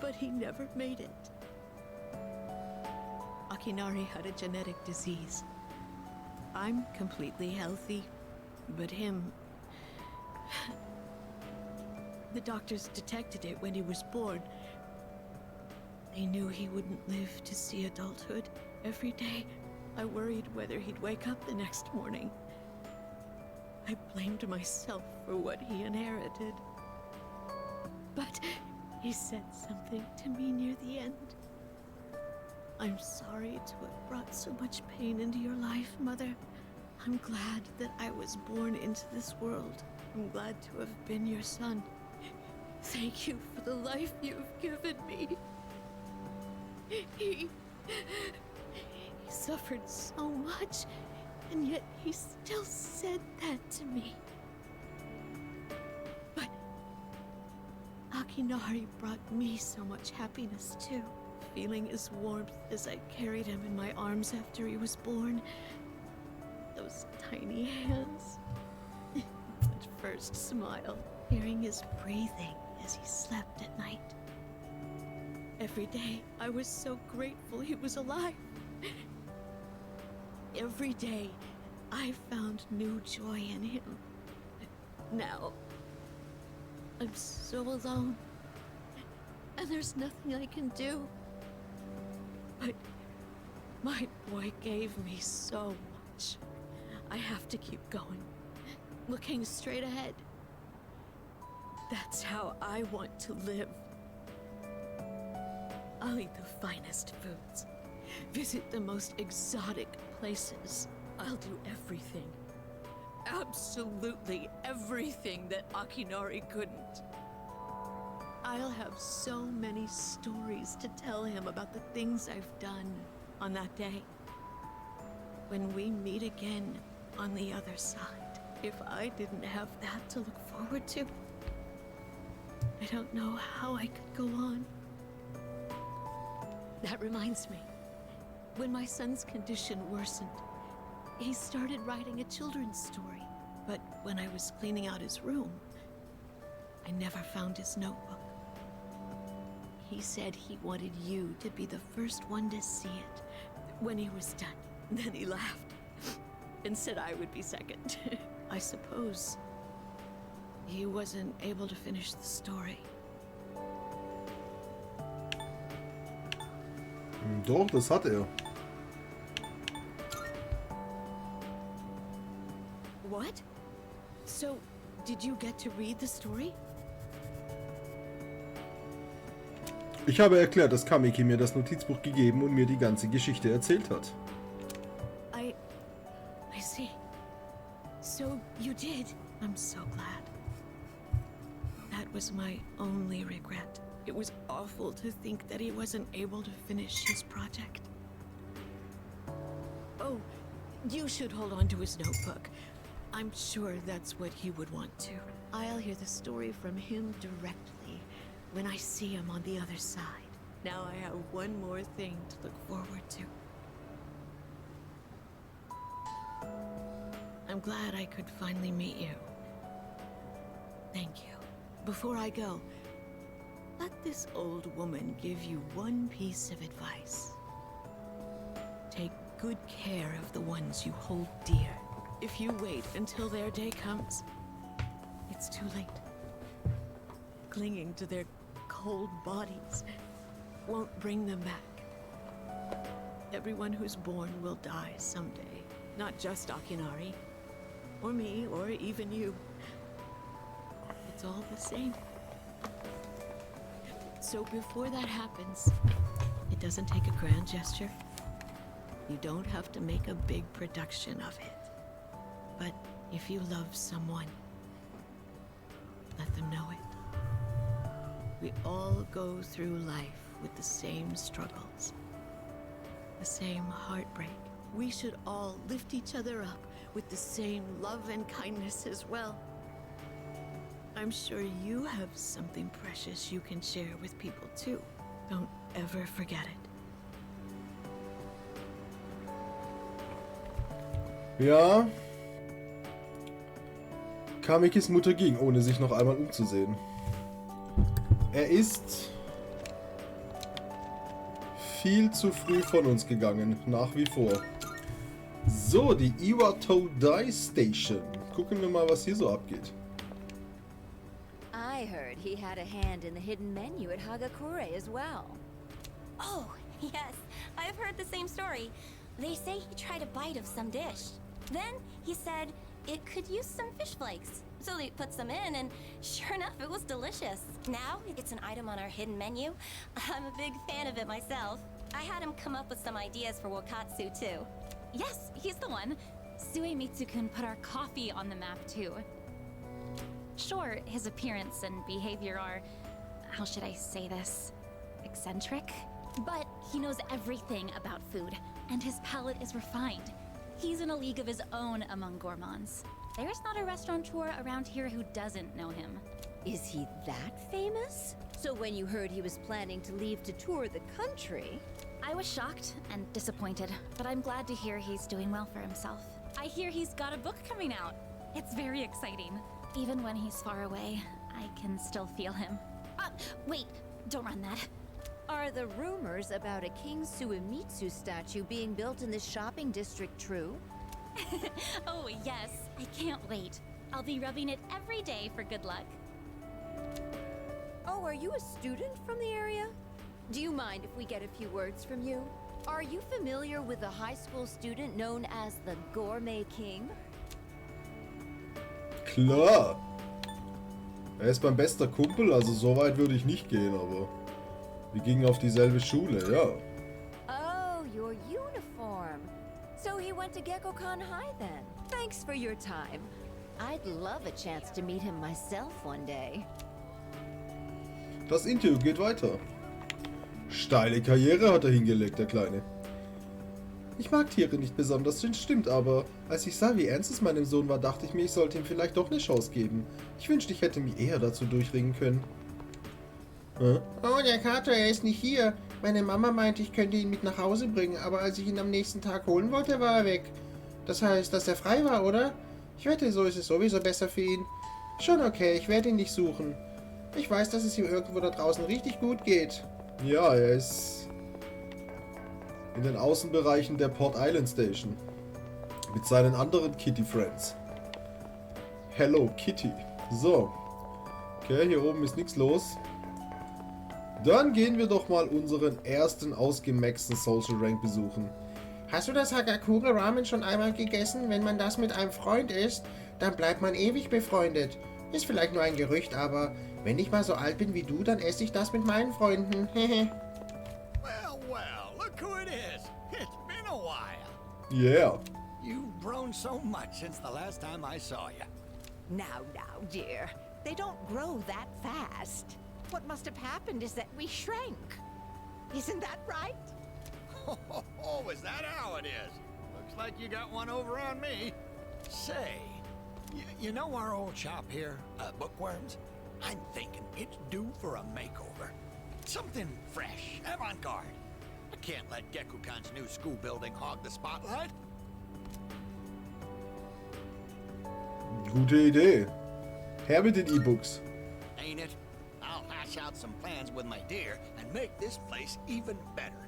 but he never made it. Akinari had a genetic disease. I'm completely healthy, but him... The doctors detected it when he was born. They knew he wouldn't live to see adulthood. Every day, I worried whether he'd wake up the next morning. I blamed myself for what he inherited. But he said something to me near the end. I'm sorry to have brought so much pain into your life, Mother. I'm glad that I was born into this world. I'm glad to have been your son. Thank you for the life you've given me. He suffered so much, and yet he still said that to me. But Akinari brought me so much happiness too. Feeling his warmth as I carried him in my arms after he was born. Those tiny hands. That first smile. Hearing his breathing as he slept at night. Every day, I was so grateful he was alive. Every day, I found new joy in him. Now, I'm so alone. And there's nothing I can do. But my boy gave me so much. I have to keep going, looking straight ahead. That's how I want to live. I'll eat the finest foods, visit the most exotic places. I'll do everything, absolutely everything that Akinari couldn't. I'll have so many stories to tell him about the things I've done on that day. When we meet again on the other side, if I didn't have that to look forward to, I don't know how I could go on. That reminds me, when my son's condition worsened, he started writing a children's story. But when I was cleaning out his room, I never found his notebook. He said he wanted you to be the first one to see it when he was done. Then he laughed and said I would be second. I suppose he wasn't able to finish the story. Doch, das hat er. What? So, did you get to read the story? Ich habe erklärt, dass Kamiki mir das Notizbuch gegeben und mir die ganze Geschichte erzählt hat. I see. So you did. I'm so glad. That was my only regret. It was awful to think that he wasn't able to finish his project. Oh, you should hold on to his notebook. I'm sure that's what he would want to. I'll hear the story from him directly when I see him on the other side. Now I have one more thing to look forward to. I'm glad I could finally meet you. Thank you. Before I go, let this old woman give you one piece of advice. Take good care of the ones you hold dear. If you wait until their day comes, it's too late. Clinging to their cold bodies won't bring them back. Everyone who's born will die someday. Not just Akinari, or me, or even you. It's all the same. So before that happens, it doesn't take a grand gesture. You don't have to make a big production of it. But if you love someone, let them know it. We all go through life with the same struggles, the same heartbreak. We should all lift each other up with the same love and kindness as well. I'm sure you have something precious you can share with people too. Don't ever forget it. Ja. Kamikis Mutter ging, ohne sich noch einmal umzusehen. Er ist viel zu früh von uns gegangen, nach wie vor. So, die Iwatodai Station. Gucken wir mal, was hier so abgeht. I heard he had a hand in the hidden menu at Hagakure as well. Oh, yes. I've heard the same story. They say he tried a bite of some dish. Then he said it could use some fish flakes. So they put some in, and sure enough, it was delicious. Now it's an item on our hidden menu. I'm a big fan of it myself. I had him come up with some ideas for Wakatsu, too. Yes, he's the one. Suemitsu-kun put our coffee on the map, too. Sure, his appearance and behavior are, how should I say this, eccentric? But he knows everything about food, and his palate is refined. He's in a league of his own among gourmands. There's not a restaurateur around here who doesn't know him. Is he that famous? So when you heard he was planning to leave to tour the country... I was shocked and disappointed, but I'm glad to hear he's doing well for himself. I hear he's got a book coming out. It's very exciting. Even when he's far away, I can still feel him. Wait, don't run that. Are the rumors about a King Suemitsu statue being built in this shopping district true? Oh, yes. I can't wait. I'll be rubbing it every day for good luck. Oh, are you a student from the area? Do you mind if we get a few words from you? Are you familiar with a high school student known as the Gourmet King? Klar. Er ist mein bester Kumpel, also so weit würde ich nicht gehen, aber wir gingen auf dieselbe Schule, ja. Oh, your uniform. So he went to GeckoCon High then. Thanks for your time. I'd love a chance to meet him myself one day. Das Interview geht weiter. Steile Karriere hat er hingelegt, der Kleine. Ich mag Tiere nicht besonders, das stimmt, aber als ich sah, wie ernst es meinem Sohn war, dachte ich mir, ich sollte ihm vielleicht doch eine Chance geben. Ich wünschte, ich hätte mich eher dazu durchringen können. Oh, der Kater, er ist nicht hier. Meine Mama meinte, ich könnte ihn mit nach Hause bringen, aber als ich ihn am nächsten Tag holen wollte, war er weg. Das heißt, dass er frei war, oder? Ich wette, so ist es sowieso besser für ihn. Schon okay, ich werde ihn nicht suchen. Ich weiß, dass es ihm irgendwo da draußen richtig gut geht. Ja, er ist in den Außenbereichen der Port Island Station. Mit seinen anderen Kitty Friends. Hello Kitty. So. Okay, hier oben ist nichts los. Dann gehen wir doch mal unseren ersten ausgemaxten Social Rank besuchen. Hast du das Hagakure Ramen schon einmal gegessen? Wenn man das mit einem Freund isst, dann bleibt man ewig befreundet. Ist vielleicht nur ein Gerücht, aber wenn ich mal so alt bin wie du, dann esse ich das mit meinen Freunden. Well, look who it is. It's been a while. Yeah. You've grown so much since the last time I saw you. Now, dear. They don't grow that fast. What must have happened is that we shrank. Isn't that right? Oh, is that how it is? Looks like you got one over on me. Say, you know our old shop here, Bookworms? I'm thinking it's due for a makeover. Something fresh, avant-garde. I can't let GeckoCon's new school building hog the spotlight. Gute Idee. Her mit den E-Books. Ain't it? I'll hash out some plans with my dear and make this place even better.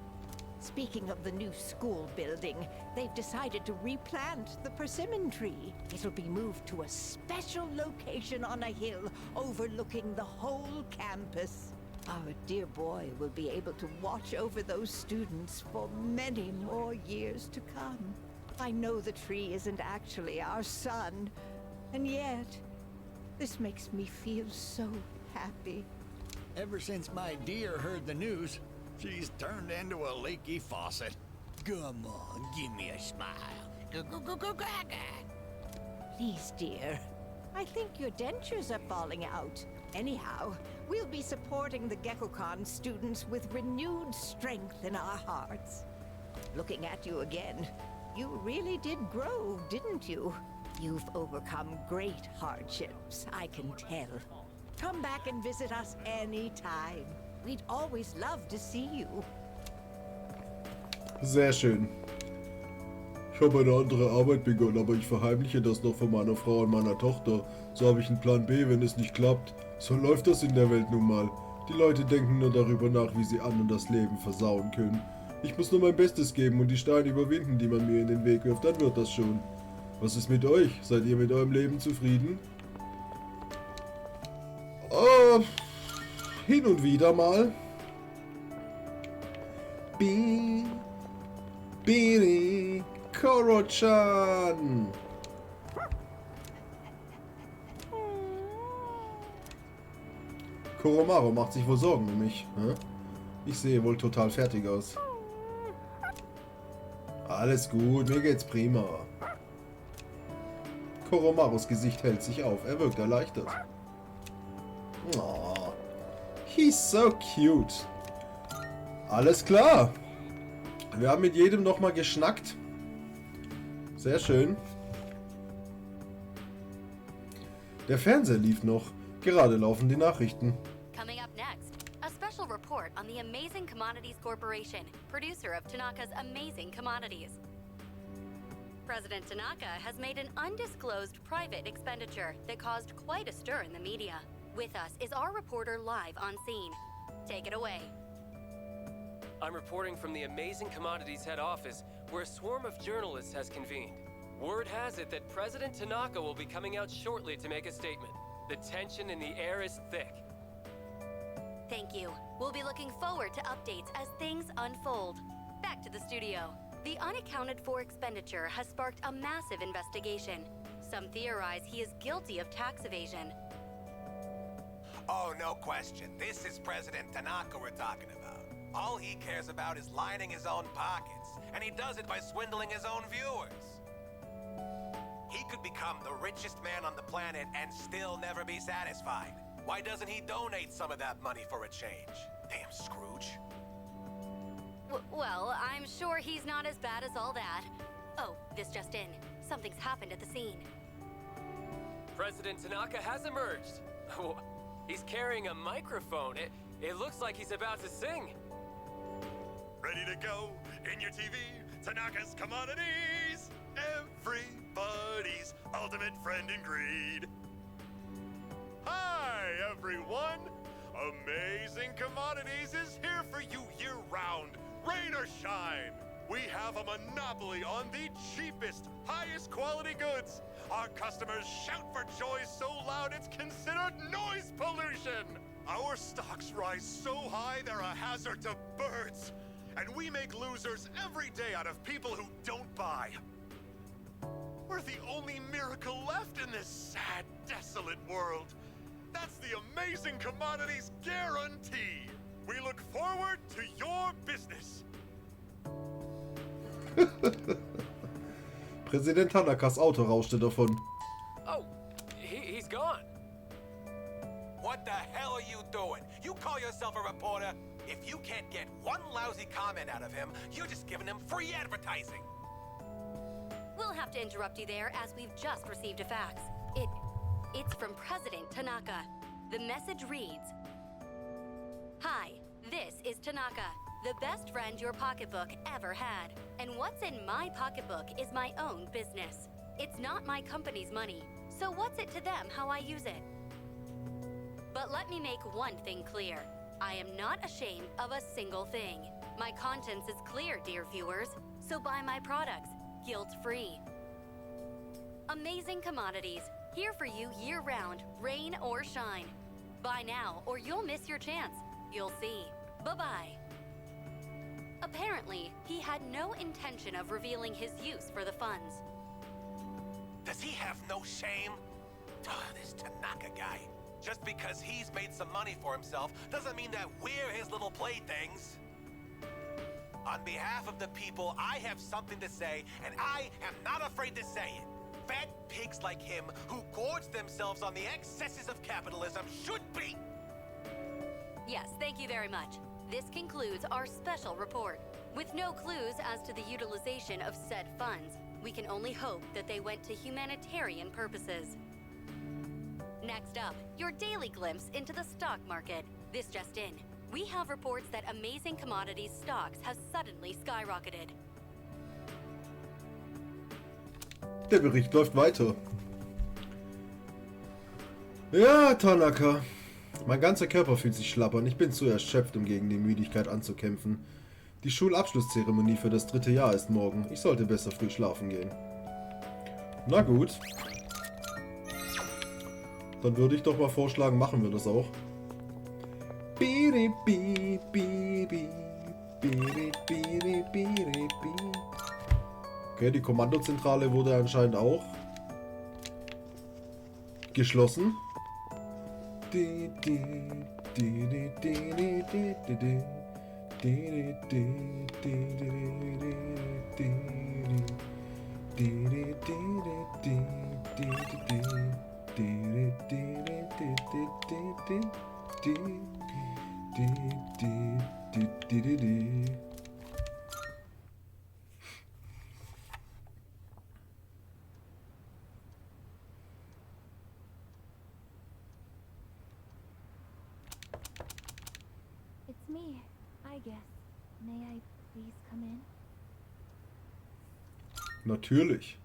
Speaking of the new school building, they've decided to replant the persimmon tree. It'll be moved to a special location on a hill overlooking the whole campus. Our dear boy will be able to watch over those students for many more years to come. I know the tree isn't actually our son, and yet, this makes me feel so happy. Ever since my dear heard the news, she's turned into a leaky faucet. Come on, give me a smile. Please, dear. I think your dentures are falling out. Anyhow, we'll be supporting the GeckoCon students with renewed strength in our hearts. Looking at you again, you really did grow, didn't you? You've overcome great hardships, I can tell. Come back and visit us anytime. We'd always love to see you. Sehr schön. Ich habe eine andere Arbeit begonnen, aber ich verheimliche das noch von meiner Frau und meiner Tochter. So habe ich einen Plan B, wenn es nicht klappt. So läuft das in der Welt nun mal. Die Leute denken nur darüber nach, wie sie anderen das Leben versauen können. Ich muss nur mein Bestes geben und die Steine überwinden, die man mir in den Weg wirft, dann wird das schon. Was ist mit euch? Seid ihr mit eurem Leben zufrieden? Hin und wieder mal. Bini Koro-chan. Koromaru macht sich wohl Sorgen um mich. Hä? Ich sehe wohl total fertig aus. Alles gut, mir geht's prima. Koromarus Gesicht hält sich auf. Er wirkt erleichtert. Oh, he's so cute. Alles klar. Wir haben mit jedem nochmal geschnackt. Sehr schön. Der Fernseher lief noch. Gerade laufen die Nachrichten. Coming up next, a special report on the Amazing Commodities Corporation, producer of Tanaka's Amazing Commodities. President Tanaka has made an undisclosed private expenditure that caused quite a stir in the media. With us is our reporter live on scene. Take it away. I'm reporting from the Amazing Commodities head office, where a swarm of journalists has convened. Word has it that President Tanaka will be coming out shortly to make a statement. The tension in the air is thick. Thank you. We'll be looking forward to updates as things unfold. Back to the studio. The unaccounted for expenditure has sparked a massive investigation. Some theorize he is guilty of tax evasion. Oh, no question. This is President Tanaka we're talking about. All he cares about is lining his own pockets, and he does it by swindling his own viewers. He could become the richest man on the planet and still never be satisfied. Why doesn't he donate some of that money for a change? Damn Scrooge. Well, I'm sure he's not as bad as all that. Oh, this just in. Something's happened at the scene. President Tanaka has emerged. Oh, he's carrying a microphone. It looks like he's about to sing. Ready to go in your TV? Tanaka's Commodities! Everybody's ultimate friend in greed. Hi, everyone! Amazing Commodities is here for you year-round, rain or shine. We have a monopoly on the cheapest, highest quality goods. Our customers shout for joy so loud it's considered noise pollution. Our stocks rise so high they're a hazard to birds. And we make losers every day out of people who don't buy. We're the only miracle left in this sad, desolate world. That's the Amazing Commodities guarantee. We look forward to your business. Präsident Tanakas Auto rauschte davon. Oh, he's gone. What the hell are you doing? You call yourself a reporter? If you can't get one lousy comment out of him, you're just giving him free advertising. We'll have to interrupt you there as we've just received a fax. It's from President Tanaka. The message reads, "Hi, this is Tanaka, the best friend your pocketbook ever had. And what's in my pocketbook is my own business. It's not my company's money, so what's it to them how I use it? But let me make one thing clear. I am not ashamed of a single thing. My conscience is clear, dear viewers, so buy my products, guilt-free. Amazing Commodities, here for you year-round, rain or shine. Buy now or you'll miss your chance. You'll see. Bye-bye." Apparently, he had no intention of revealing his use for the funds. Does he have no shame? This Tanaka guy. Just because he's made some money for himself doesn't mean that we're his little playthings. On behalf of the people, I have something to say, and I am not afraid to say it. Fat pigs like him who gorge themselves on the excesses of capitalism should be... Yes, thank you very much. This concludes our special report. With no clues as to the utilization of said funds, we can only hope that they went to humanitarian purposes. Next up, your daily glimpse into the stock market. This just in. We have reports that Amazing Commodities stocks have suddenly skyrocketed. Der Bericht läuft weiter. Ja, Tanaka. Mein ganzer Körper fühlt sich schlappern. Ich bin zu erschöpft, um gegen die Müdigkeit anzukämpfen. Die Schulabschlusszeremonie für das 3. Jahr ist morgen. Ich sollte besser früh schlafen gehen. Na gut. Dann würde ich doch mal vorschlagen, machen wir das auch. Okay, die Kommandozentrale wurde anscheinend auch geschlossen. It's me, I guess. May I please come in? Natürlich.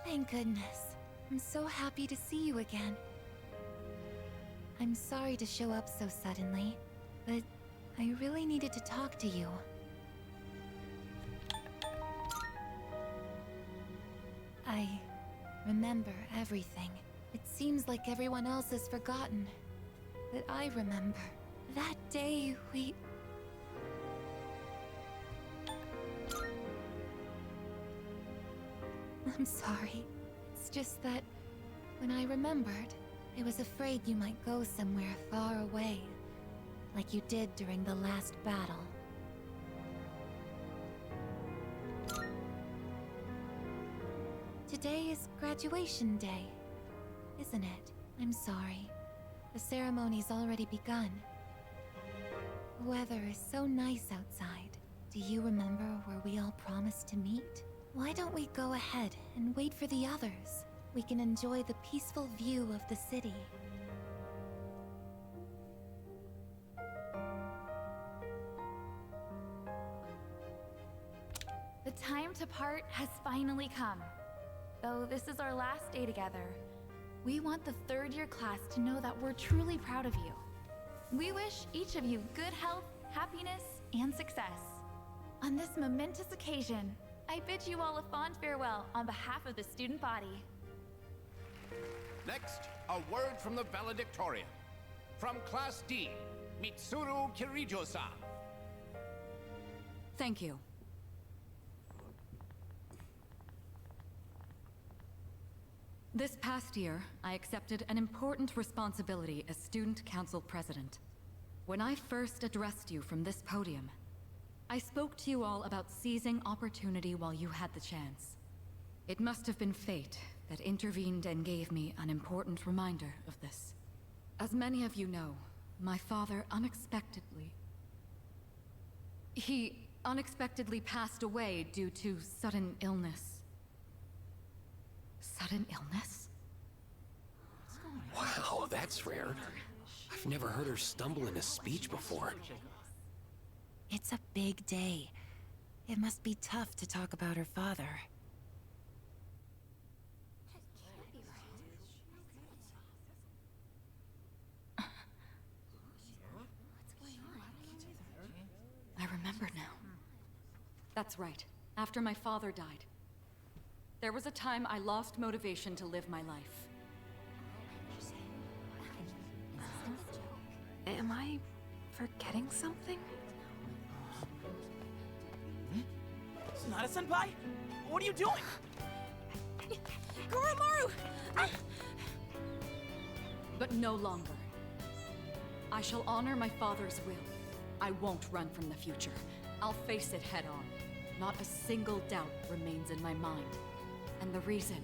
Thank goodness. I'm so happy to see you again. I'm sorry to show up so suddenly, but I really needed to talk to you. I remember everything. It seems like everyone else has forgotten. that I remember. That day we... I'm sorry. It's just that when I remembered, I was afraid you might go somewhere far away, like you did during the last battle. Today is graduation day, isn't it? I'm sorry. The ceremony's already begun. The weather is so nice outside. Do you remember where we all promised to meet? Why don't we go ahead and wait for the others? We can enjoy the peaceful view of the city. The time to part has finally come. Though this is our last day together, we want the third-year class to know that we're truly proud of you. We wish each of you good health, happiness, and success. On this momentous occasion, I bid you all a fond farewell on behalf of the student body. Next, a word from the valedictorian. From Class D, Mitsuru Kirijo-san. Thank you. This past year, I accepted an important responsibility as Student Council President. When I first addressed you from this podium, I spoke to you all about seizing opportunity while you had the chance. It must have been fate that intervened and gave me an important reminder of this. As many of you know, my father He unexpectedly passed away due to sudden illness. Sudden illness? Wow, that's rare. I've never heard her stumble in a speech before. It's a big day. It must be tough to talk about her father. I remember now. That's right. After my father died, there was a time I lost motivation to live my life. Am I forgetting something? Sonata-senpai? What are you doing? Goromaru! But no longer. I shall honor my father's will. I won't run from the future. I'll face it head on. Not a single doubt remains in my mind. And the reason...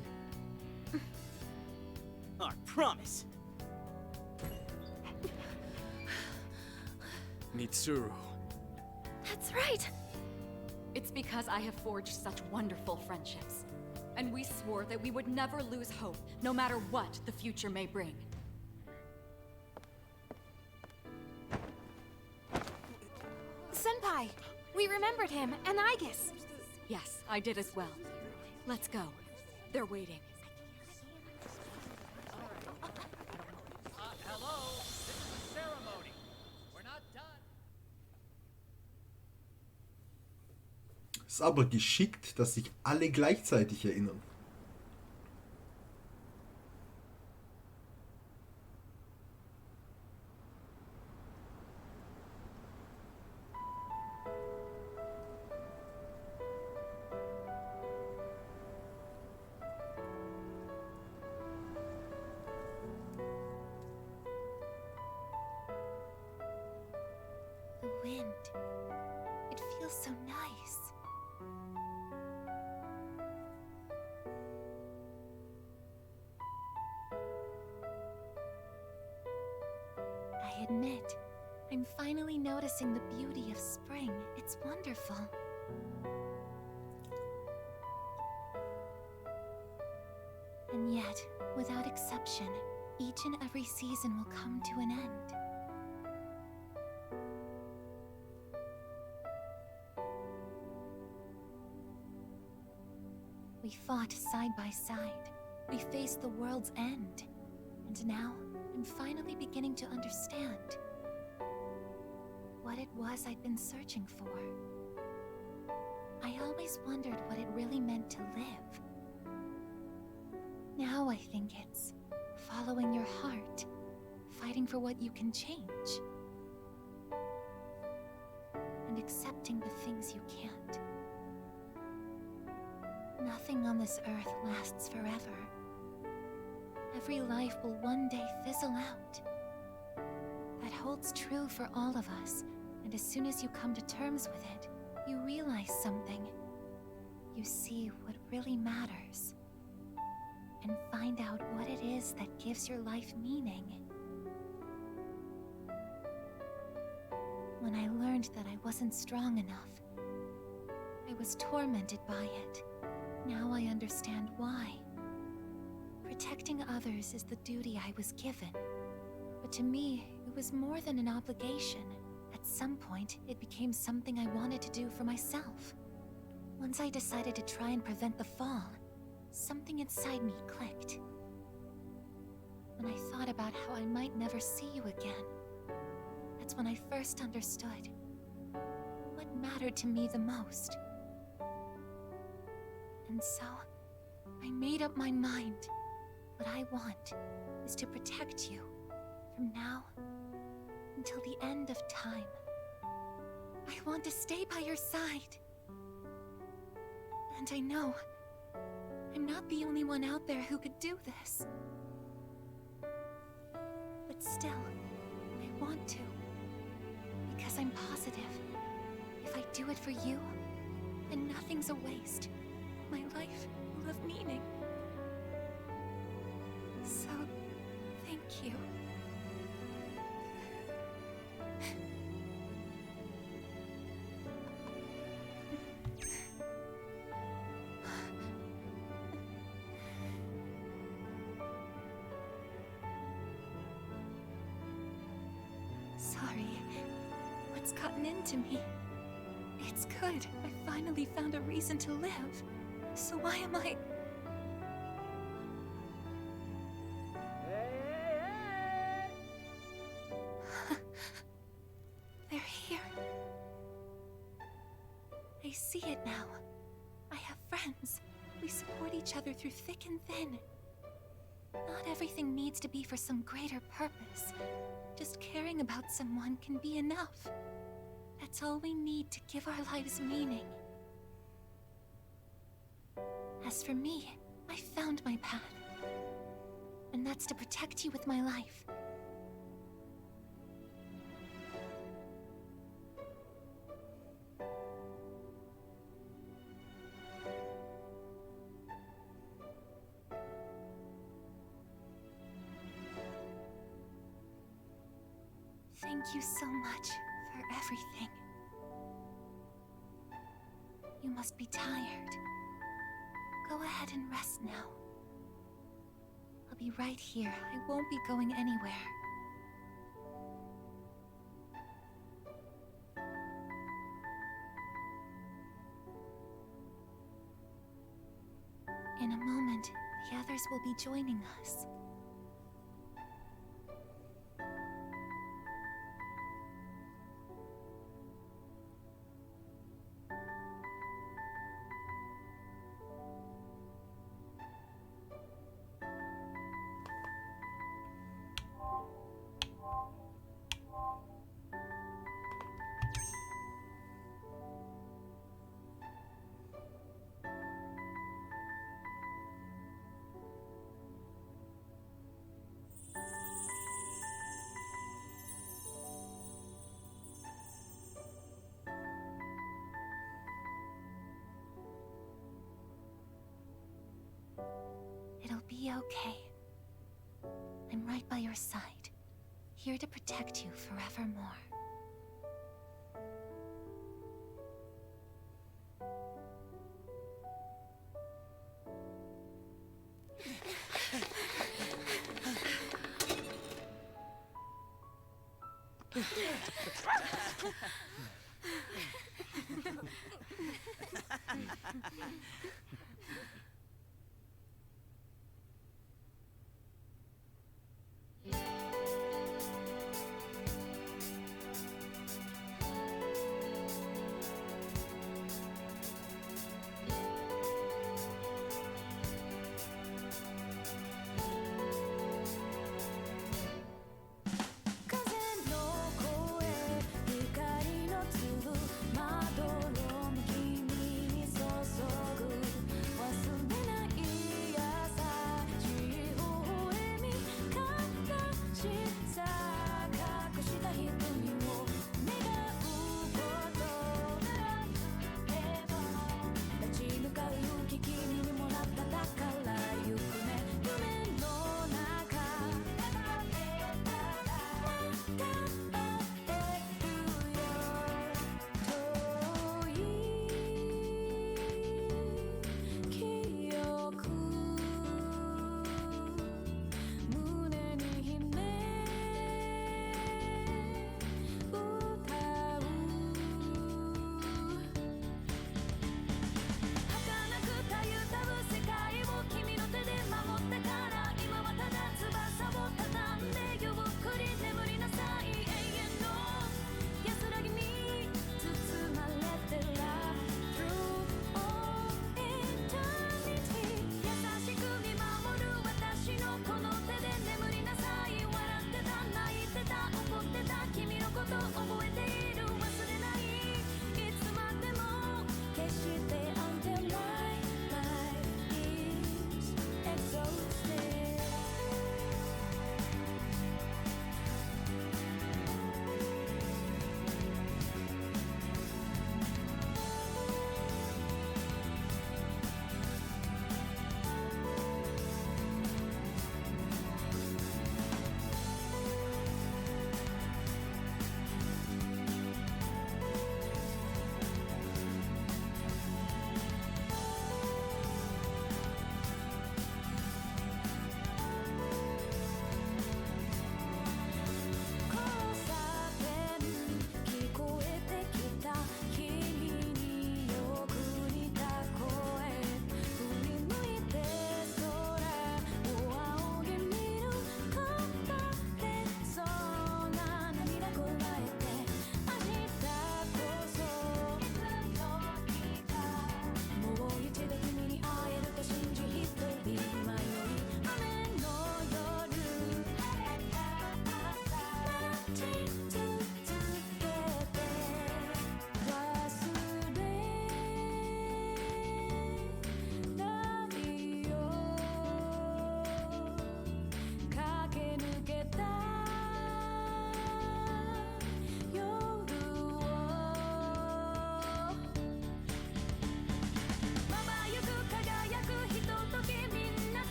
I promise. Mitsuru. That's right! It's because I have forged such wonderful friendships. And we swore that we would never lose hope, no matter what the future may bring. Senpai, we remembered him, and Aigis. Yes, I did as well. Let's go. They're waiting. Hello, this is the ceremony. We're not done. Ist aber geschickt, dass sich alle gleichzeitig erinnern. The wind. It feels so nice. I admit, I'm finally noticing the beauty of spring. It's wonderful. And yet, without exception, each and every season will come to an end. We fought side by side. We faced the world's end. And now, I'm finally beginning to understand what it was I'd been searching for. I always wondered what it really meant to live. Now I think it's following your heart, fighting for what you can change. And accepting the things you can't. Nothing on this earth lasts forever. Every life will one day fizzle out. That holds true for all of us, and as soon as you come to terms with it, you realize something. You see what really matters. And find out what it is that gives your life meaning. When I learned that I wasn't strong enough, I was tormented by it. Now I understand why. Protecting others is the duty I was given. But to me, it was more than an obligation. At some point, it became something I wanted to do for myself. Once I decided to try and prevent the fall, something inside me clicked. When I thought about how I might never see you again, that's when I first understood what mattered to me the most. And so, I made up my mind. What I want is to protect you from now until the end of time. I want to stay by your side. And I know I'm not the only one out there who could do this. But still, I want to. Because I'm positive, if I do it for you, then nothing's a waste. My life will have meaning. So, thank you. Sorry. What's gotten into me? It's good. I finally found a reason to live. So why am I... They're here. I see it now. I have friends. We support each other through thick and thin. Not everything needs to be for some greater purpose. Just caring about someone can be enough. That's all we need to give our lives meaning. As for me, I found my path. And that's to protect you with my life. Thank you so much for everything. You must be tired. Go ahead and rest now. I'll be right here. I won't be going anywhere. In a moment, the others will be joining us. It'll be okay. I'm right by your side, here to protect you forevermore.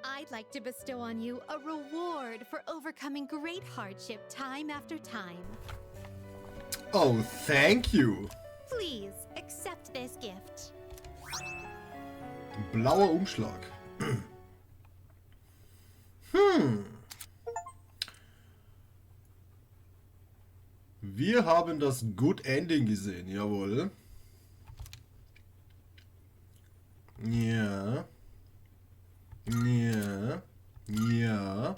I'd like to bestow on you a reward for overcoming great hardship time after time. Oh, thank you. Please accept this gift. Blauer Umschlag. Wir haben das Good Ending gesehen, jawohl. Ja. Ja. Ja.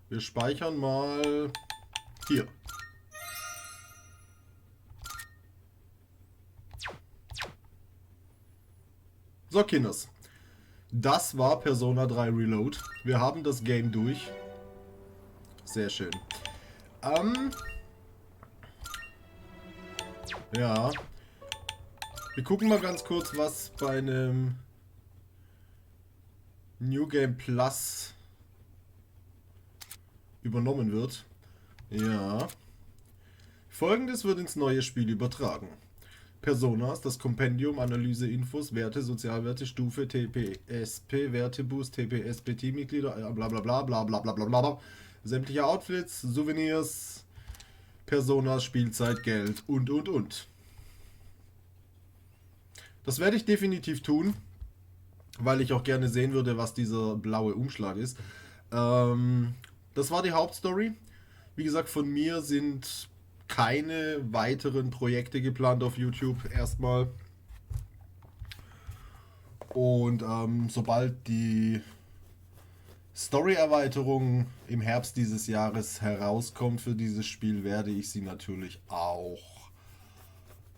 Wir speichern mal hier. So, Kinders. Das war Persona 3 Reload. Wir haben das Game durch. Sehr schön. Ja. Wir gucken mal ganz kurz, was bei einem New Game Plus übernommen wird. Ja. Folgendes wird ins neue Spiel übertragen. Personas, das Kompendium, Analyse, Infos, Werte, Sozialwerte, Stufe, TPSP, Werteboost, TPSP, Teammitglieder, bla bla bla bla bla bla bla bla. Sämtliche Outfits, Souvenirs, Personas, Spielzeit, Geld und. Das werde ich definitiv tun, weil ich auch gerne sehen würde, was dieser blaue Umschlag ist. Das war die Hauptstory. Wie gesagt, von mir sind keine weiteren Projekte geplant auf YouTube erstmal. Und sobald die Story-Erweiterung im Herbst dieses Jahres herauskommt für dieses Spiel, werde ich sie natürlich auch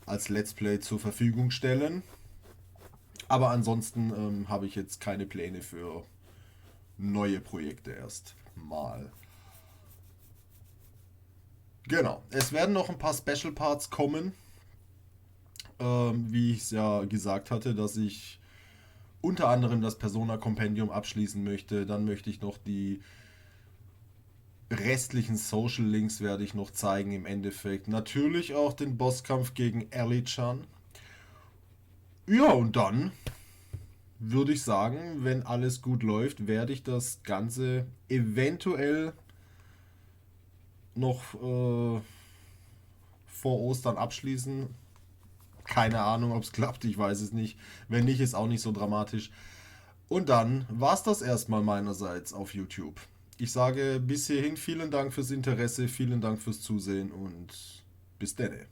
als Let's Play zur Verfügung stellen. Aber ansonsten habe ich jetzt keine Pläne für neue Projekte erst mal. Genau, es werden noch ein paar Special Parts kommen. Wie ich es ja gesagt hatte, dass ich unter anderem das Persona Compendium abschließen möchte. Dann möchte ich noch die restlichen Social Links werde ich noch zeigen im Endeffekt. Natürlich auch den Bosskampf gegen Ellie-chan. Ja, und dann würde ich sagen, wenn alles gut läuft, werde ich das Ganze eventuell noch vor Ostern abschließen. Keine Ahnung, ob es klappt, ich weiß es nicht. Wenn nicht, ist auch nicht so dramatisch. Und dann war es das erstmal meinerseits auf YouTube. Ich sage bis hierhin vielen Dank fürs Interesse, vielen Dank fürs Zusehen und bis denne.